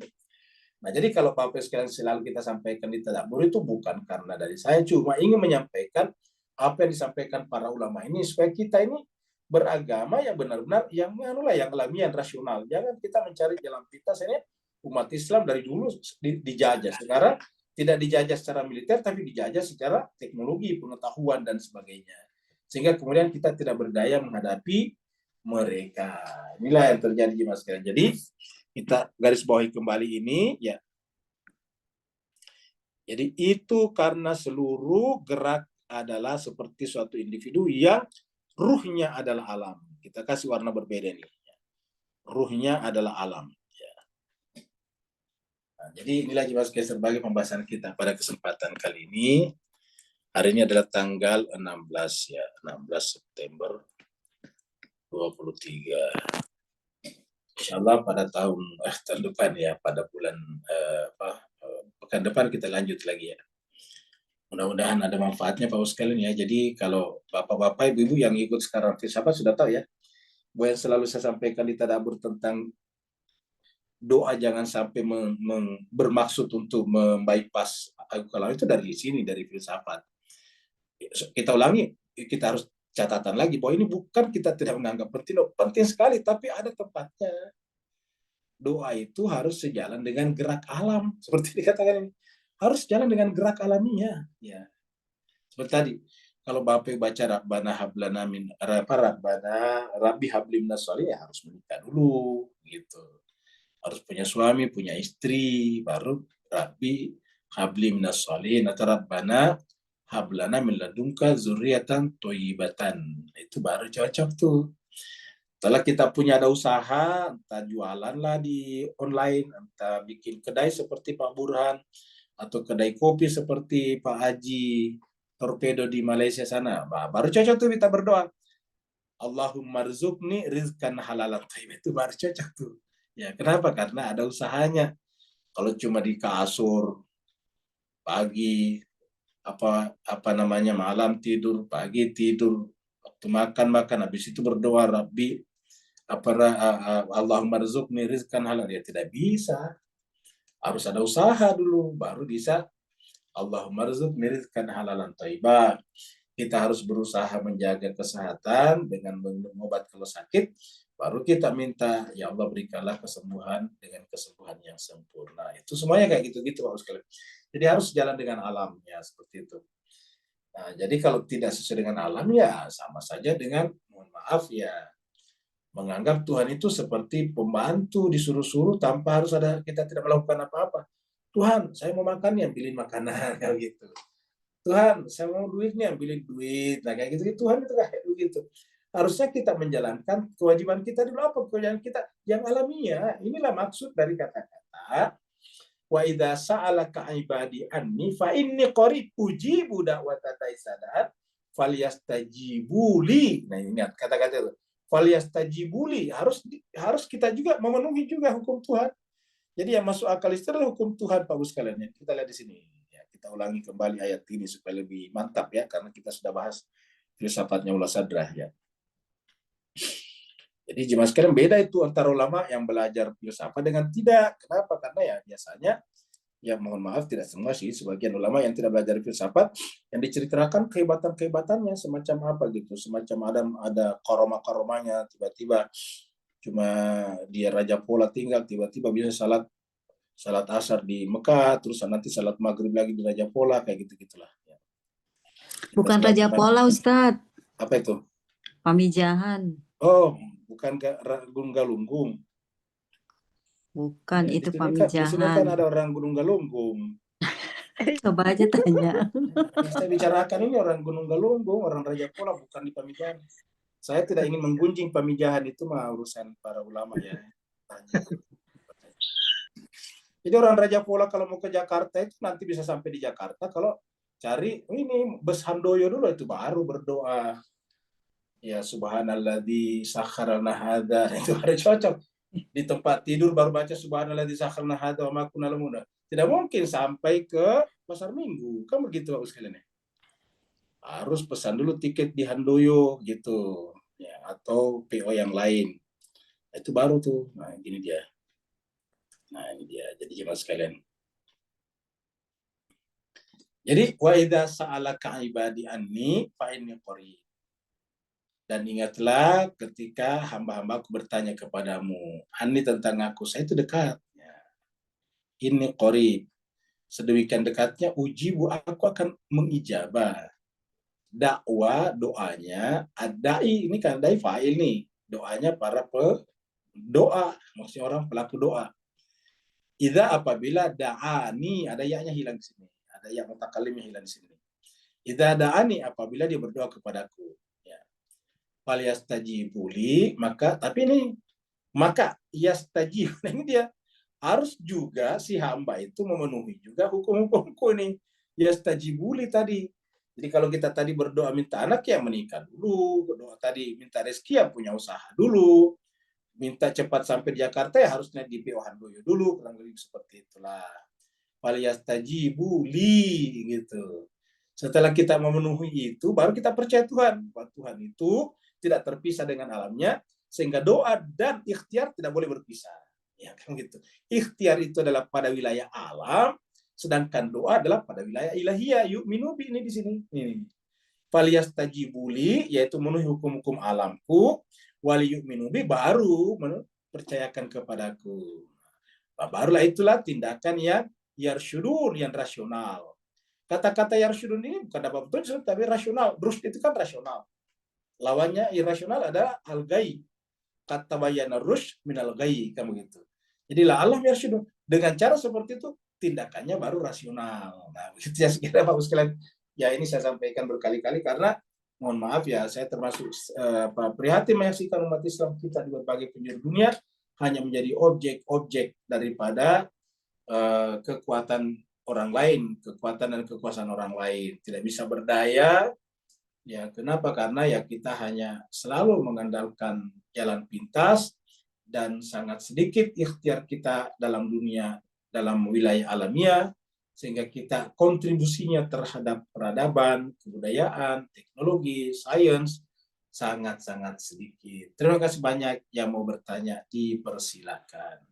A: Nah, jadi kalau Bapak sekalian selalu kita sampaikan di tadabbur itu bukan karena dari saya, cuma ingin menyampaikan apa yang disampaikan para ulama ini supaya kita ini beragama yang benar-benar yang yang alamiah, rasional. Jangan kita mencari jalan pintas ini. Umat Islam dari dulu dijajah. Sekarang tidak dijajah secara militer, tapi dijajah secara teknologi, pengetahuan, dan sebagainya. Sehingga kemudian kita tidak berdaya menghadapi mereka. Inilah yang terjadi mas sekalian. Jadi kita garis bawahi kembali ini ya. Jadi itu karena seluruh gerak adalah seperti suatu individu yang ruhnya adalah alam. Kita kasih warna berbeda nih. Ruhnya adalah alam. Ya. Nah, jadi inilah mas sebagai pembahasan kita pada kesempatan kali ini. Hari ini adalah tanggal 16 ya, 16 September 23. Insya Allah pada tahun depan ya, pada bulan pekan depan kita lanjut lagi ya. Mudah-mudahan ada manfaatnya Pak sekalian ya. Jadi kalau bapak-bapak, ibu-ibu yang ikut sekarang filsafat sudah tahu ya, bahwa yang selalu saya sampaikan di tadabbur tentang doa jangan sampai bermaksud untuk membypass kalau itu dari sini, dari filsafat. Kita ulangi, kita harus catatan lagi bahwa ini bukan kita tidak menganggap penting, penting sekali, tapi ada tempatnya. Doa itu harus sejalan dengan gerak alam, seperti dikatakan ini. Harus jalan dengan gerak alaminya. Ya. Seperti tadi, kalau Bapak baca Rabbana hablana min Rabbana Rabbi habli minas sholihin, ya harus menikah dulu, gitu. Harus punya suami, punya istri, baru Rabbi habli minas sholihin atau Rabbana hablana min ladunka dzurriatan thayyibatan. Itu baru cocok tuh. Setelah kita punya ada usaha, entah jualan lah di online, entah bikin kedai seperti Pak Burhan, atau kedai kopi seperti Pak Haji Torpedo di Malaysia sana, baru cocok tuh kita berdoa. Allahumma rizukni rizkan halalan thayyib, itu baru cocok tuh. Ya, kenapa? Karena ada usahanya. Kalau cuma di kasur, pagi, apa namanya malam tidur, pagi tidur, waktu makan, habis itu berdoa, Rabbi, Allahumma rizukni rizkan halal, ya tidak bisa. Harus ada usaha dulu, baru bisa Allahumma rizukni rizkan halalan thayyibah. Kita harus berusaha menjaga kesehatan dengan mengobat kalau sakit, baru kita minta, ya Allah berikanlah kesembuhan dengan kesembuhan yang sempurna. Itu semuanya kayak gitu-gitu Pak sekalian. Jadi harus jalan dengan alam, ya seperti itu. Nah, jadi kalau tidak sesuai dengan alam, ya sama saja dengan, mohon maaf ya, menganggap Tuhan itu seperti pembantu disuruh-suruh tanpa harus ada, kita tidak melakukan apa-apa. Tuhan, saya mau makan nih, ambilin makanan, gitu. Tuhan, saya mau duit nih, ambilin duit. Nah, kayak gitu, Tuhan itu kayak begitu. Harusnya kita menjalankan kewajiban kita dulu. Apa kewajiban kita? Yang alamiah. Inilah maksud dari kata-kata wa idza sa'alaka ibadi anni fa inni qarib ujibu da'wata da'i falyastajibuli. Nah, ingat kata-kata itu. Falyastajibuli, harus kita juga memenuhi juga hukum Tuhan. Jadi yang masuk akal itu adalah hukum Tuhan, Pak Bu sekalian. Kita lihat di sini. Ya, kita ulangi kembali ayat ini supaya lebih mantap ya, karena kita sudah bahas filsafatnya Mullah Sadrah ya. Jadi jemaah sekalian, beda itu antara ulama yang belajar filsafat dengan tidak. Kenapa? Karena ya biasanya, ya mohon maaf tidak semua sih, sebagian ulama yang tidak belajar filsafat yang diceritakan kehebatan-kehebatannya semacam apa gitu, semacam ada koroma-koromanya, tiba-tiba cuma dia Raja Pola tinggal, tiba-tiba bisa salat asar di Mekah, terus nanti salat maghrib lagi di Raja Pola, kayak gitu-gitulah. Ya.
C: Bukan Raja Pola, Ustadz.
A: Apa itu?
C: Pamijahan.
A: Oh, bukan Gunung Galunggung.
C: Bukan,
A: Ya,
C: itu
A: di
C: Pamijahan.
A: sini kan ada orang Gunung Galunggung.
C: Coba aja tanya.
A: Yang saya bicarakan ini orang Gunung Galunggung, orang Raja Pola, bukan di Pamijahan. Saya tidak ingin menggunjing Pamijahan, itu mah urusan para ulama ya. Jadi orang Raja Pola kalau mau ke Jakarta itu nanti bisa sampai di Jakarta kalau cari ini bus Handoyo dulu, itu baru berdoa. Ya subhanalladzi sakharana hadza, itu harus cocok. Di tempat tidur baru baca subhanalladzi sakharana hadza wa ma kunna lahu muqrinin. Tidak mungkin sampai ke pasar Minggu. Kan begitu Pak sekalian ya. Harus pesan dulu tiket di Handoyo gitu. Ya, atau PO yang lain. Itu baru tuh. Nah, gini dia. Nah, ini dia. Jadi jemaah sekalian. Jadi wa idza sa'alaka ibadi anni fa inni qarib. Dan ingatlah ketika hamba-hambaku bertanya kepadamu, Ani tentang aku, saya itu dekat. Ini qarib. Sedemikian dekatnya, ujibu, aku akan mengijabah. Dakwah, doanya, adai, ini kan adai fa'il nih. Doanya para doa, maksudnya orang pelaku doa. Idza apabila da'ani, ada ya-nya hilang di sini. Ada ya mutakalimnya hilang di sini. Idza da'ani, apabila dia berdoa kepadaku. Falyastajibuli, maka tapi ini maka yastajib, nah ini dia harus juga si hamba itu memenuhi juga hukum-hukumku nih, yastajibuli tadi. Jadi kalau kita tadi berdoa minta anak ya menikah dulu, berdoa tadi minta rezeki ya punya usaha dulu, minta cepat sampai di Jakarta ya harusnya di PO Handoyo dulu, kurang lebih seperti itulah. Falyastajibuli gitu. Setelah kita memenuhi itu, baru kita percaya Tuhan. Bahwa Tuhan itu tidak terpisah dengan alamnya, sehingga doa dan ikhtiar tidak boleh berpisah. Ya kan gitu. Ikhtiar itu adalah pada wilayah alam, sedangkan doa adalah pada wilayah ilahiyah. Yu'minu bi ini di sini. Ini. Falyastajibuli, yaitu memenuhi hukum-hukum alamku, wali yu'minu bi, baru percayakan kepadaku. Nah, barulah itulah tindakan yang yarsyudun, yang rasional. Kata-kata yarsyudun ini bukan dapat betul, tapi rasional. Rushd itu kan rasional. Lawannya irasional ada al-gai. Kata bayana rushd minal gai, kan begitu. Jadi la Allah yarsyudun. Dengan cara seperti itu, tindakannya baru rasional. Nah, begitu ya sekira Pak sekalian. Ya ini saya sampaikan berkali-kali karena mohon maaf ya, saya termasuk prihatin menyaksikan umat Islam kita di berbagai penjuru dunia hanya menjadi objek-objek daripada kekuatan orang lain, kekuatan dan kekuasaan orang lain. Tidak bisa berdaya. Ya, kenapa? Karena ya kita hanya selalu mengandalkan jalan pintas dan sangat sedikit ikhtiar kita dalam dunia, dalam wilayah alamiah, sehingga kita kontribusinya terhadap peradaban, kebudayaan, teknologi, sains sangat-sangat sedikit. Terima kasih banyak yang mau bertanya, dipersilakan.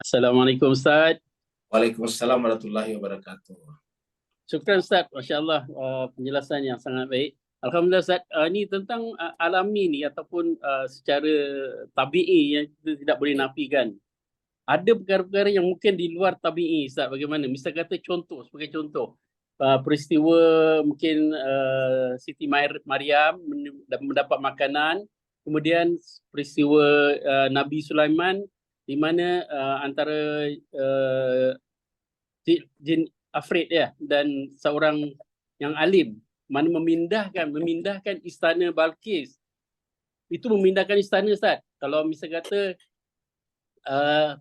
D: Assalamualaikum Ustaz.
A: Waalaikumsalam warahmatullahi wabarakatuh.
D: Syukran Ustaz, Masya Allah penjelasan yang sangat baik. Alhamdulillah Ustaz, ini tentang alami ni ataupun secara tabi'i yang kita tidak boleh nafikan. Ada perkara-perkara yang mungkin di luar tabi'i Ustaz, bagaimana? Misal kata contoh, sebagai contoh, peristiwa mungkin Siti Maryam mendapat makanan, kemudian peristiwa Nabi Sulaiman di mana antara jin Afrit ya dan seorang yang alim mana memindahkan istana Balqis. Itu memindahkan istana, Ustaz. Kalau misal kata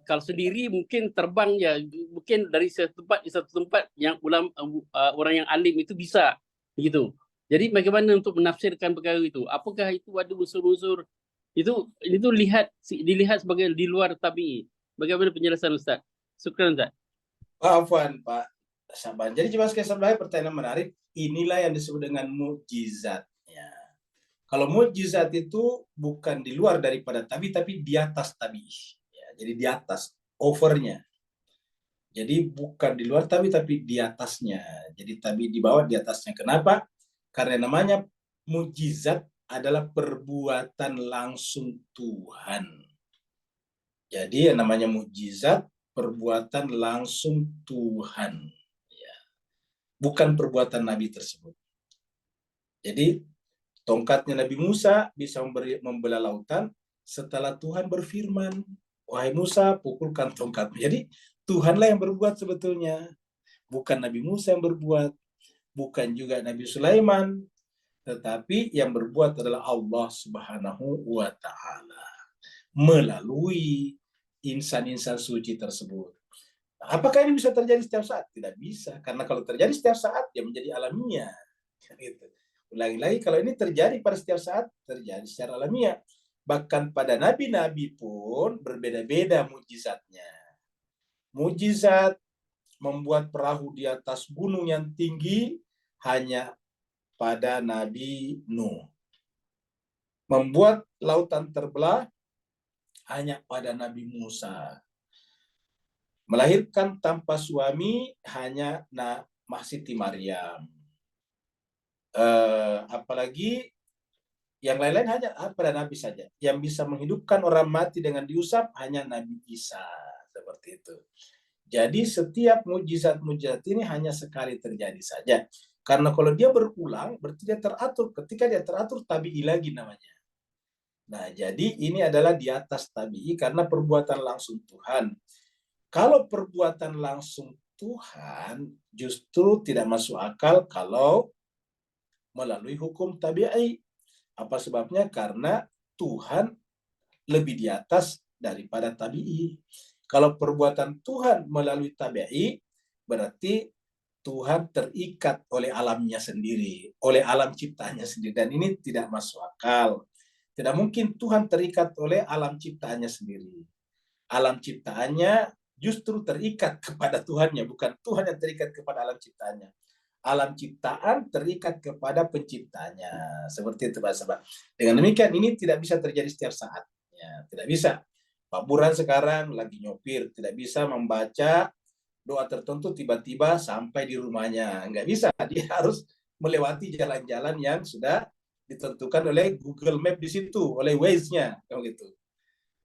D: kalau sendiri mungkin terbang ya, mungkin dari satu tempat yang orang yang alim itu bisa begitu. Jadi bagaimana untuk menafsirkan perkara itu? Apakah itu ada unsur-unsur itu dilihat sebagai di luar tabi'i? Bagaimana penjelasan Ustaz? Syukran, Ustaz.
A: Afwan Pak Syaban. Jadi cuma sekali sebenarnya pertanyaan menarik. Inilah yang disebut dengan mukjizatnya. Kalau mukjizat itu bukan di luar daripada tabi, tapi di atas tabi. Ya, jadi di atas, overnya. Jadi bukan di luar tabi, tapi di atasnya. Jadi tabi di bawah, di atasnya. Kenapa? Karena namanya mukjizat adalah perbuatan langsung Tuhan. Jadi yang namanya mukjizat, perbuatan langsung Tuhan. Ya. Bukan perbuatan Nabi tersebut. Jadi tongkatnya Nabi Musa bisa membelah lautan setelah Tuhan berfirman, wahai Musa, pukulkan tongkatmu. Jadi Tuhanlah yang berbuat sebetulnya. Bukan Nabi Musa yang berbuat, bukan juga Nabi Sulaiman, tetapi yang berbuat adalah Allah Subhanahu wa Ta'ala melalui insan-insan suci tersebut. Apakah ini bisa terjadi setiap saat? Tidak bisa, karena kalau terjadi setiap saat, dia menjadi alamiah. Gitu. Ulangi-lagi, kalau ini terjadi pada setiap saat, terjadi secara alamiah. Bahkan pada nabi-nabi pun berbeda-beda mukjizatnya. Mukjizat membuat perahu di atas gunung yang tinggi hanya pada Nabi Nuh. Membuat lautan terbelah hanya pada Nabi Musa. Melahirkan tanpa suami hanya Siti Maryam. Apalagi yang lain-lain hanya pada Nabi saja. Yang bisa menghidupkan orang mati dengan diusap hanya Nabi Isa. Seperti itu. Jadi setiap mujizat-mujizat ini hanya sekali terjadi saja. Karena kalau dia berulang, berarti dia teratur. Ketika dia teratur, tabi'i lagi namanya. Nah, jadi ini adalah di atas tabi'i karena perbuatan langsung Tuhan. Kalau perbuatan langsung Tuhan justru tidak masuk akal kalau melalui hukum tabi'i. Apa sebabnya? Karena Tuhan lebih di atas daripada tabi'i. Kalau perbuatan Tuhan melalui tabi'i, berarti Tuhan terikat oleh alamnya sendiri, oleh alam ciptaannya sendiri. Dan ini tidak masuk akal. Tidak mungkin Tuhan terikat oleh alam ciptaannya sendiri. Alam ciptaannya justru terikat kepada Tuhannya, bukan Tuhan yang terikat kepada alam ciptaannya. Alam ciptaan terikat kepada penciptanya. Seperti itu, Pak Sahabat. Dengan demikian, ini tidak bisa terjadi setiap saat. Ya, tidak bisa. Pak Burhan sekarang lagi nyopir, tidak bisa membaca doa tertentu tiba-tiba sampai di rumahnya. Nggak bisa, dia harus melewati jalan-jalan yang sudah ditentukan oleh Google Map di situ, oleh Waze-nya, gitu.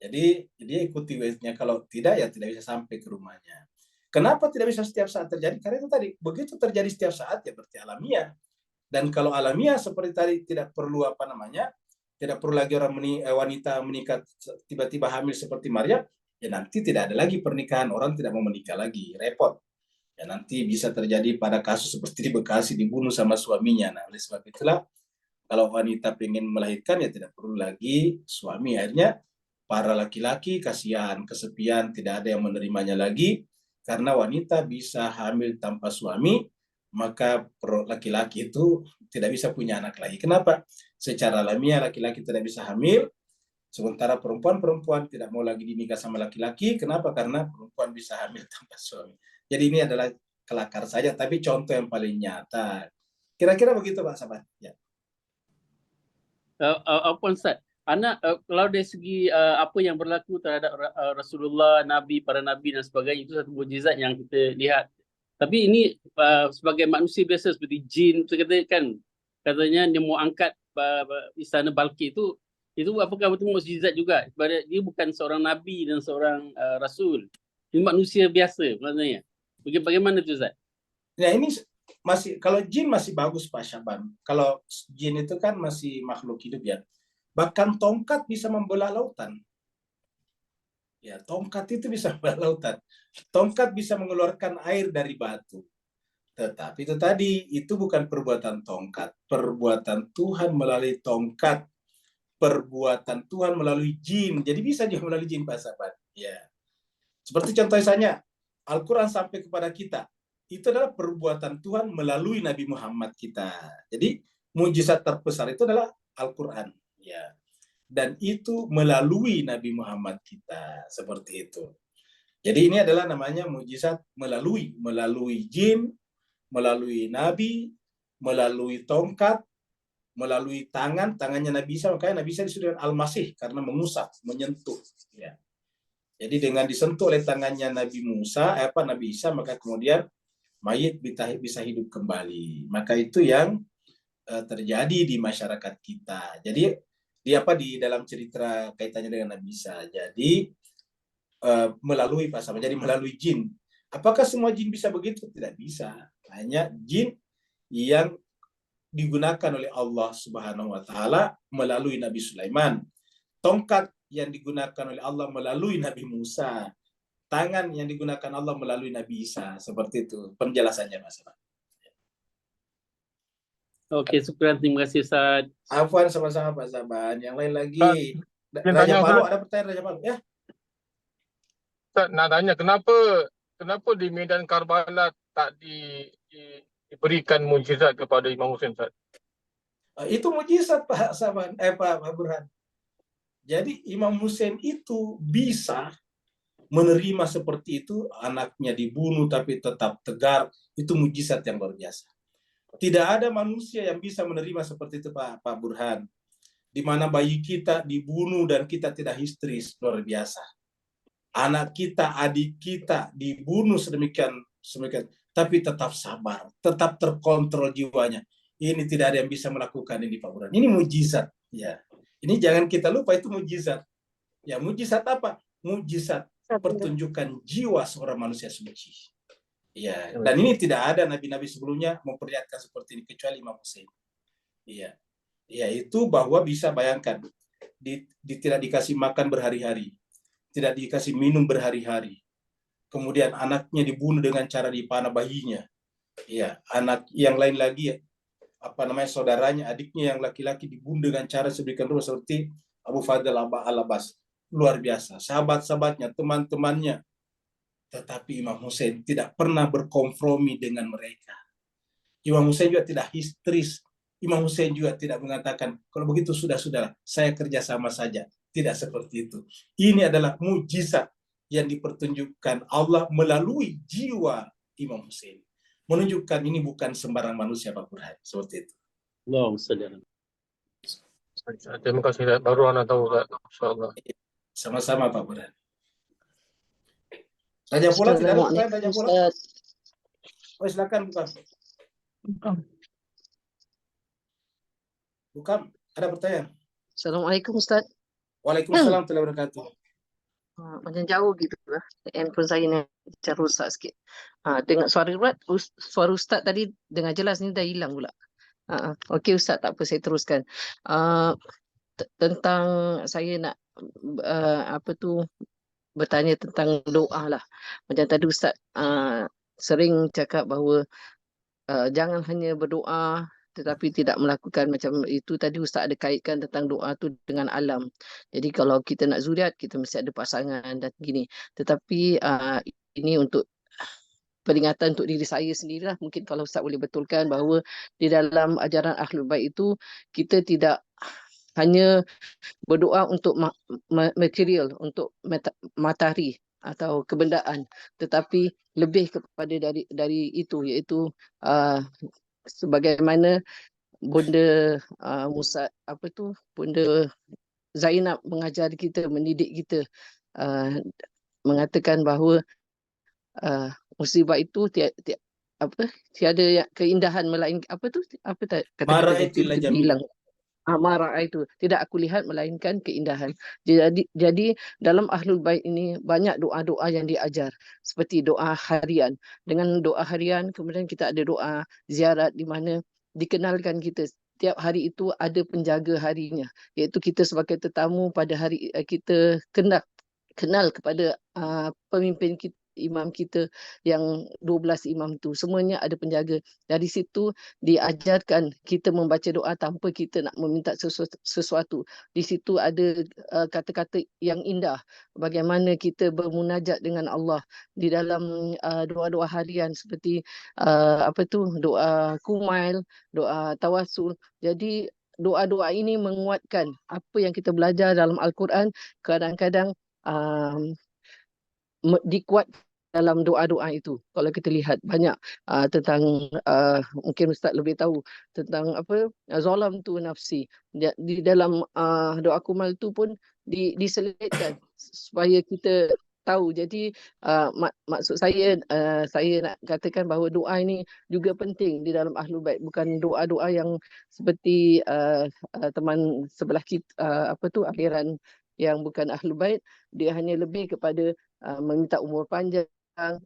A: Jadi dia ikuti Waze-nya, kalau tidak ya tidak bisa sampai ke rumahnya. Kenapa tidak bisa setiap saat terjadi? Karena itu tadi, begitu terjadi setiap saat ya berarti alamiah. Dan kalau alamiah seperti tadi tidak perlu tidak perlu lagi wanita menikah tiba-tiba hamil seperti Maryam, ya nanti tidak ada lagi pernikahan, orang tidak mau menikah lagi, repot. Ya nanti bisa terjadi pada kasus seperti di Bekasi dibunuh sama suaminya. Nah, oleh sebab itulah kalau wanita pengen melahirkan ya tidak perlu lagi suami. Akhirnya para laki-laki kasihan, kesepian, tidak ada yang menerimanya lagi karena wanita bisa hamil tanpa suami, maka laki-laki itu tidak bisa punya anak lagi. Kenapa? Secara alamiah laki-laki tidak bisa hamil, sementara perempuan tidak mau lagi dinikah sama laki-laki. Kenapa? Karena perempuan bisa hamil tanpa suami. Jadi ini adalah kelakar saja, tapi contoh yang paling nyata. Kira-kira begitu, Pak Sahabat. Ya.
D: Apa Ustaz? Kalau dari segi apa yang berlaku terhadap Rasulullah, Nabi, para Nabi dan sebagainya, itu satu mukjizat yang kita lihat. Tapi ini sebagai manusia biasa seperti jin, katanya dia mau angkat istana Balqis itu apakah betul mukjizat juga? Dia bukan seorang Nabi dan seorang Rasul. Ini manusia biasa maknanya. Bagaimana itu Ustaz?
A: Nah ini masih, kalau jin masih bagus Pak Syaban. Kalau jin itu kan masih makhluk hidup ya. Bahkan tongkat bisa membelah lautan. Ya, tongkat itu bisa membelah lautan. Tongkat bisa mengeluarkan air dari batu. Tetapi itu tadi, itu bukan perbuatan tongkat. Perbuatan Tuhan melalui tongkat. Perbuatan Tuhan melalui jin. Jadi bisa juga melalui jin, Pak sahabat. Ya. Seperti contoh misalnya, Al-Quran sampai kepada kita. Itu adalah perbuatan Tuhan melalui Nabi Muhammad kita. Jadi, mujizat terbesar itu adalah Al-Quran. Ya. Dan itu melalui Nabi Muhammad kita. Seperti itu. Jadi ini adalah namanya mujizat melalui jin, melalui nabi, melalui tongkat, melalui tangannya Nabi Isa. Makanya Nabi Isa disebut dengan Al-Masih karena mengusap, menyentuh. Ya. Jadi dengan disentuh oleh tangannya Nabi Isa, maka kemudian mayit bisa hidup kembali. Maka itu yang terjadi di masyarakat kita. Jadi di dalam cerita kaitannya dengan Nabi Isa. Jadi melalui pasangan, jadi melalui jin. Apakah semua jin bisa begitu? Tidak bisa. Hanya jin yang digunakan oleh Allah Subhanahu wa taala melalui Nabi Sulaiman. Tongkat yang digunakan oleh Allah melalui Nabi Musa. Tangan yang digunakan Allah melalui Nabi Isa. Seperti itu penjelasannya, Mas.
D: Okey, syukran. Terima kasih, Ustaz.
A: Afwan, sama-sama Pak Saban. Yang lain lagi.
E: Ustaz,
A: Raja
E: tanya,
A: Palu,
E: Ustaz.
A: ada pertanyaan Raja Palu? Ya.
E: Ustaz, nak tanya kenapa di Medan Karbala tak diberikan mujizat kepada Imam Hussein, Ustaz?
A: Itu mujizat Pak Saban, Pak Burhan. Jadi Imam Hussein itu bisa menerima seperti itu, anaknya dibunuh tapi tetap tegar, itu mujizat yang luar biasa. Tidak ada manusia yang bisa menerima seperti itu Pak Burhan. Di mana bayi kita dibunuh dan kita tidak histeris, luar biasa. Anak kita, adik kita dibunuh sedemikian, tapi tetap sabar, tetap terkontrol jiwanya. Ini tidak ada yang bisa melakukan ini Pak Burhan. Ini mujizat, ya. Ini jangan kita lupa, itu mujizat. Ya, mujizat apa? Mujizat pertunjukan jiwa seorang manusia suci. Ya, dan ini tidak ada nabi-nabi sebelumnya memperlihatkan seperti ini kecuali Imam Hussein. Iya. Yaitu bahwa bisa bayangkan tidak dikasih makan berhari-hari, tidak dikasih minum berhari-hari. Kemudian anaknya dibunuh dengan cara dipanah bayinya. Iya, anak yang lain lagi saudaranya, adiknya yang laki-laki dibunuh dengan cara sedemikian rupa seperti Abu Fadl Al-Abbas. Luar biasa. Sahabat-sahabatnya, teman-temannya. Tetapi Imam Hussein tidak pernah berkompromi dengan mereka. Imam Hussein juga tidak histeris. Imam Hussein juga tidak mengatakan, kalau begitu sudah-sudah, saya kerjasama saja. Tidak seperti itu. Ini adalah mujizat yang dipertunjukkan Allah melalui jiwa Imam Hussein. Menunjukkan ini bukan sembarang manusia Pak Burhan. Seperti itu.
D: Allahumma salli ala.
E: Terima kasih, Ustaz. Baru anak tahu, Ustaz. InsyaAllah.
A: Sama-sama Pak Burhan. Raja Pola tidak ada pertanyaan, Raja Pola? Oh, silakan bukan. Ada pertanyaan?
B: Assalamualaikum Ustaz.
A: Waalaikumsalam warahmatullahi wabarakatuh.
B: Macam jauh gitu lah. Handphone saya ni macam rosak sikit. Dengar suara Ustaz tadi dengar jelas, ni dah hilang pula. Okey Ustaz, tak apa, saya teruskan. Tentang saya nak bertanya tentang doa lah. Macam tadi Ustaz sering cakap bahawa jangan hanya berdoa tetapi tidak melakukan macam itu. Tadi Ustaz ada kaitkan tentang doa tu dengan alam. Jadi kalau kita nak zuriat, kita mesti ada pasangan dan gini. Tetapi ini untuk peringatan untuk diri saya sendirilah. Mungkin kalau Ustaz boleh betulkan bahawa di dalam ajaran Ahlul Bait itu kita tidak hanya berdoa untuk material, untuk matahari atau kebendaan, tetapi lebih kepada dari itu, iaitu sebagaimana Bunda Bunda Zainab mengajar kita, mendidik kita, mengatakan bahawa musibah itu tiada keindahan melainkan kata-kata itu hilang. Marah itu tidak aku lihat melainkan keindahan. Jadi dalam Ahlul Bait ini banyak doa-doa yang diajar, seperti doa harian. Dengan doa harian kemudian kita ada doa ziarat, di mana dikenalkan kita setiap hari itu ada penjaga harinya, iaitu kita sebagai tetamu pada hari kita kenal kepada pemimpin kita imam kita yang 12 imam tu. Semuanya ada penjaga. Dari situ diajarkan kita membaca doa tanpa kita nak meminta sesuatu. Di situ ada kata-kata yang indah. Bagaimana kita bermunajat dengan Allah di dalam doa-doa harian seperti doa kumail, doa tawasul. Jadi doa-doa ini menguatkan apa yang kita belajar dalam Al-Quran, kadang-kadang dikuat dalam doa-doa itu. Kalau kita lihat banyak tentang mungkin Ustaz lebih tahu tentang zalam tu nafsi. Di dalam doa kumal tu pun diselitkan supaya kita tahu. Jadi maksud saya nak katakan bahawa doa ini juga penting di dalam Ahlul Bait, bukan doa-doa yang seperti teman sebelah kita aliran yang bukan Ahlul Bait. Dia hanya lebih kepada meminta umur panjang,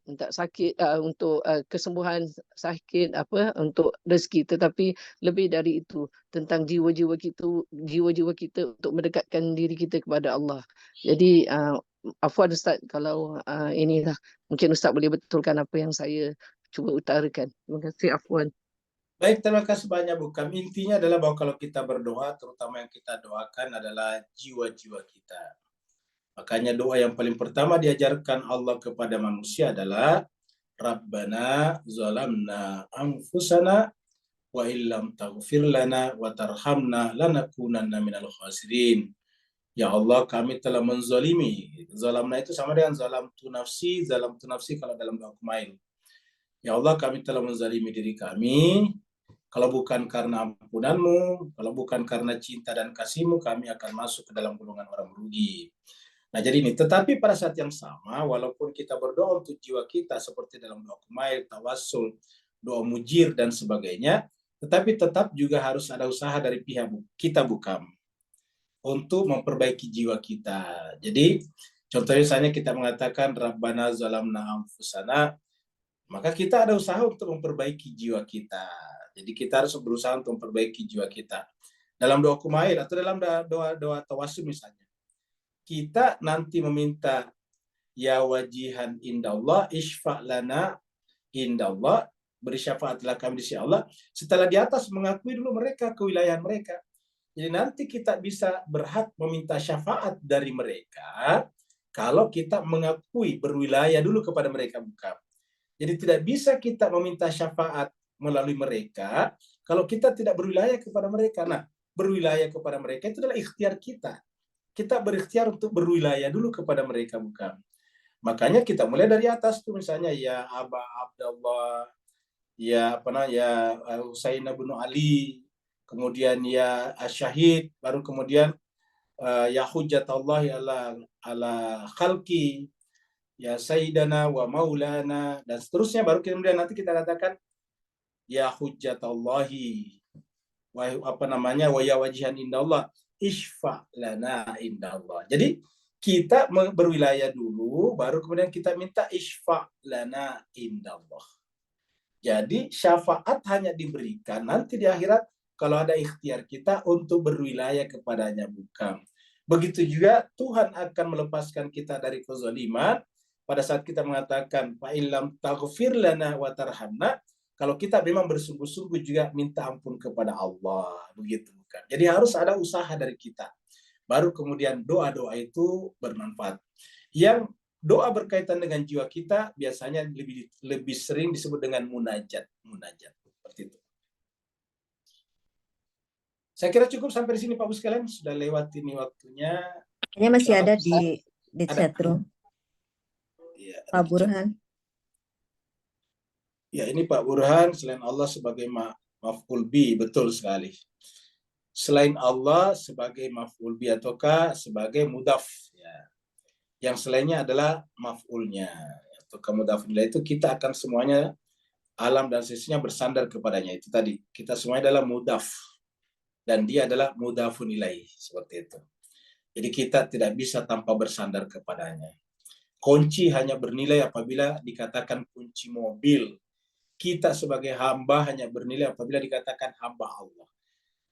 B: minta sakit, untuk kesembuhan sakit, untuk rezeki, tetapi lebih dari itu tentang jiwa-jiwa kita untuk mendekatkan diri kita kepada Allah. Jadi afwan Ustaz kalau inilah mungkin Ustaz boleh betulkan apa yang saya cuba utarakan. Terima kasih, afwan.
A: Baik, terima kasih banyak Bukam. Intinya adalah bahwa kalau kita berdoa, terutama yang kita doakan adalah jiwa-jiwa kita. Makanya doa yang paling pertama diajarkan Allah kepada manusia adalah Rabbana zalamna anfusana wa illam taghfir lana wa tarhamna lanakunanna minal khasirin. Ya Allah, kami telah menzalimi. Zalamna itu sama dengan zalam tu nafsi kalau dalam doa kumail. Ya Allah, kami telah menzalimi diri kami. Kalau bukan karena ampunan-Mu, kalau bukan karena cinta dan kasih-Mu, kami akan masuk ke dalam golongan orang merugi. Nah, jadi ini. Tetapi pada saat yang sama, walaupun kita berdoa untuk jiwa kita seperti dalam doa kumail, tawassul, doa mujir dan sebagainya, tetapi tetap juga harus ada usaha dari pihak kita Bukam untuk memperbaiki jiwa kita. Jadi contohnya misalnya kita mengatakan Rabbana zalamna anfusana, maka kita ada usaha untuk memperbaiki jiwa kita. Jadi kita harus berusaha untuk memperbaiki jiwa kita. Dalam doa kumail atau dalam doa tawasul misalnya, kita nanti meminta ya wajihan indallah isfa' lana indallah, beri syafaatlah kami di sisi Allah. Setelah di atas mengakui dulu mereka kewilayahan mereka. Jadi nanti kita bisa berhak meminta syafaat dari mereka kalau kita mengakui berwilayah dulu kepada mereka, bukan. Jadi tidak bisa kita meminta syafaat melalui mereka kalau kita tidak berwilayah kepada mereka. Nah, berwilayah kepada mereka itu adalah ikhtiar kita. Kita berikhtiar untuk berwilayah dulu kepada mereka, bukan. Makanya kita mulai dari atas tuh, misalnya ya Aba Abdullah, ya Husain bin Ali, kemudian ya Asyahid, baru kemudian ya hujjatallahi ala khalqi, ya Sayyidana wa Maulana, dan seterusnya. Baru kemudian nanti kita katakan ya hujjatallahi wa ya wajihan indallah isfa lana indallah. Jadi kita berwilayah dulu, baru kemudian kita minta isfa lana indallah. Jadi syafaat hanya diberikan nanti di akhirat kalau ada ikhtiar kita untuk berwilayah kepadanya, bukan. Begitu juga Tuhan akan melepaskan kita dari kezaliman pada saat kita mengatakan fa illam taghfir lana wa tarhamna, kalau kita memang bersungguh-sungguh juga minta ampun kepada Allah, begitu, bukan. Jadi harus ada usaha dari kita. Baru kemudian doa-doa itu bermanfaat. Yang doa berkaitan dengan jiwa kita biasanya lebih sering disebut dengan munajat, seperti itu. Saya kira cukup sampai di sini Pak Bu sekalian, sudah lewat ini waktunya.
C: Kayaknya masih ada di chatroom.
A: Ya,
C: Pak Burhan.
A: Ya, ini Pak Burhan, selain Allah sebagai maf'ul bi, betul sekali. Selain Allah sebagai maf'ul bi ataukah sebagai mudhaf, ya. Yang selainnya adalah maf'ulnya. Atau mudhaf ilaih itu kita akan semuanya alam dan sisinya bersandar kepadanya. Itu tadi, kita semuanya adalah mudhaf. Dan dia adalah mudhafun ilaih, seperti itu. Jadi kita tidak bisa tanpa bersandar kepadanya. Kunci hanya bernilai apabila dikatakan kunci mobil. Kita sebagai hamba hanya bernilai apabila dikatakan hamba Allah.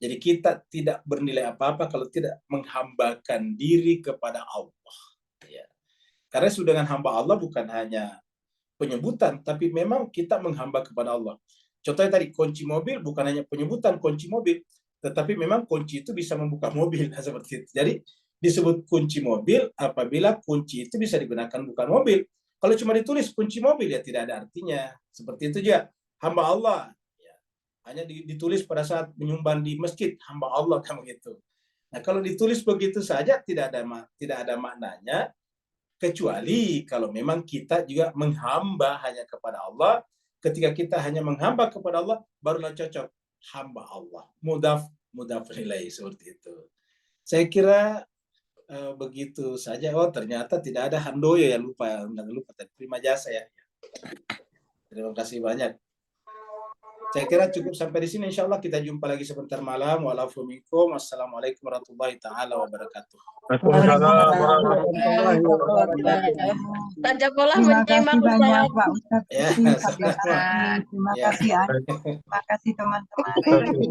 A: Jadi kita tidak bernilai apa-apa kalau tidak menghambakan diri kepada Allah. Ya. Karena sudah dengan hamba Allah bukan hanya penyebutan, tapi memang kita menghamba kepada Allah. Contohnya tadi, kunci mobil bukan hanya penyebutan kunci mobil, tetapi memang kunci itu bisa membuka mobil, seperti itu. Jadi disebut kunci mobil apabila kunci itu bisa digunakan bukan mobil. Kalau cuma ditulis kunci mobil ya tidak ada artinya. Seperti itu juga hamba Allah. Ya, hanya ditulis pada saat menyumbang di masjid, hamba Allah kan begitu. Nah, kalau ditulis begitu saja tidak ada maknanya, kecuali kalau memang kita juga menghamba hanya kepada Allah. Ketika kita hanya menghamba kepada Allah, barulah cocok hamba Allah. Mudhaf ilaih, seperti itu. Saya kira begitu saja. Oh, ternyata tidak ada Handoyo ya, lupa terima jasa ya. Terima kasih banyak. Saya kira cukup sampai di sini. Insya Allah kita jumpa lagi sebentar malam. Wassalamualaikum warahmatullahi taala wabarakatuh.
E: Waalaikumsalam warahmatullahi wabarakatuh.
C: Tajabolah
F: Terima
C: menyimak
F: kasih banyak
C: Ustaz.
F: Pak Ustadz
A: Ya,
F: Kusi.
A: sama-sama.
F: Terima
A: Ya.
F: kasih teman-teman.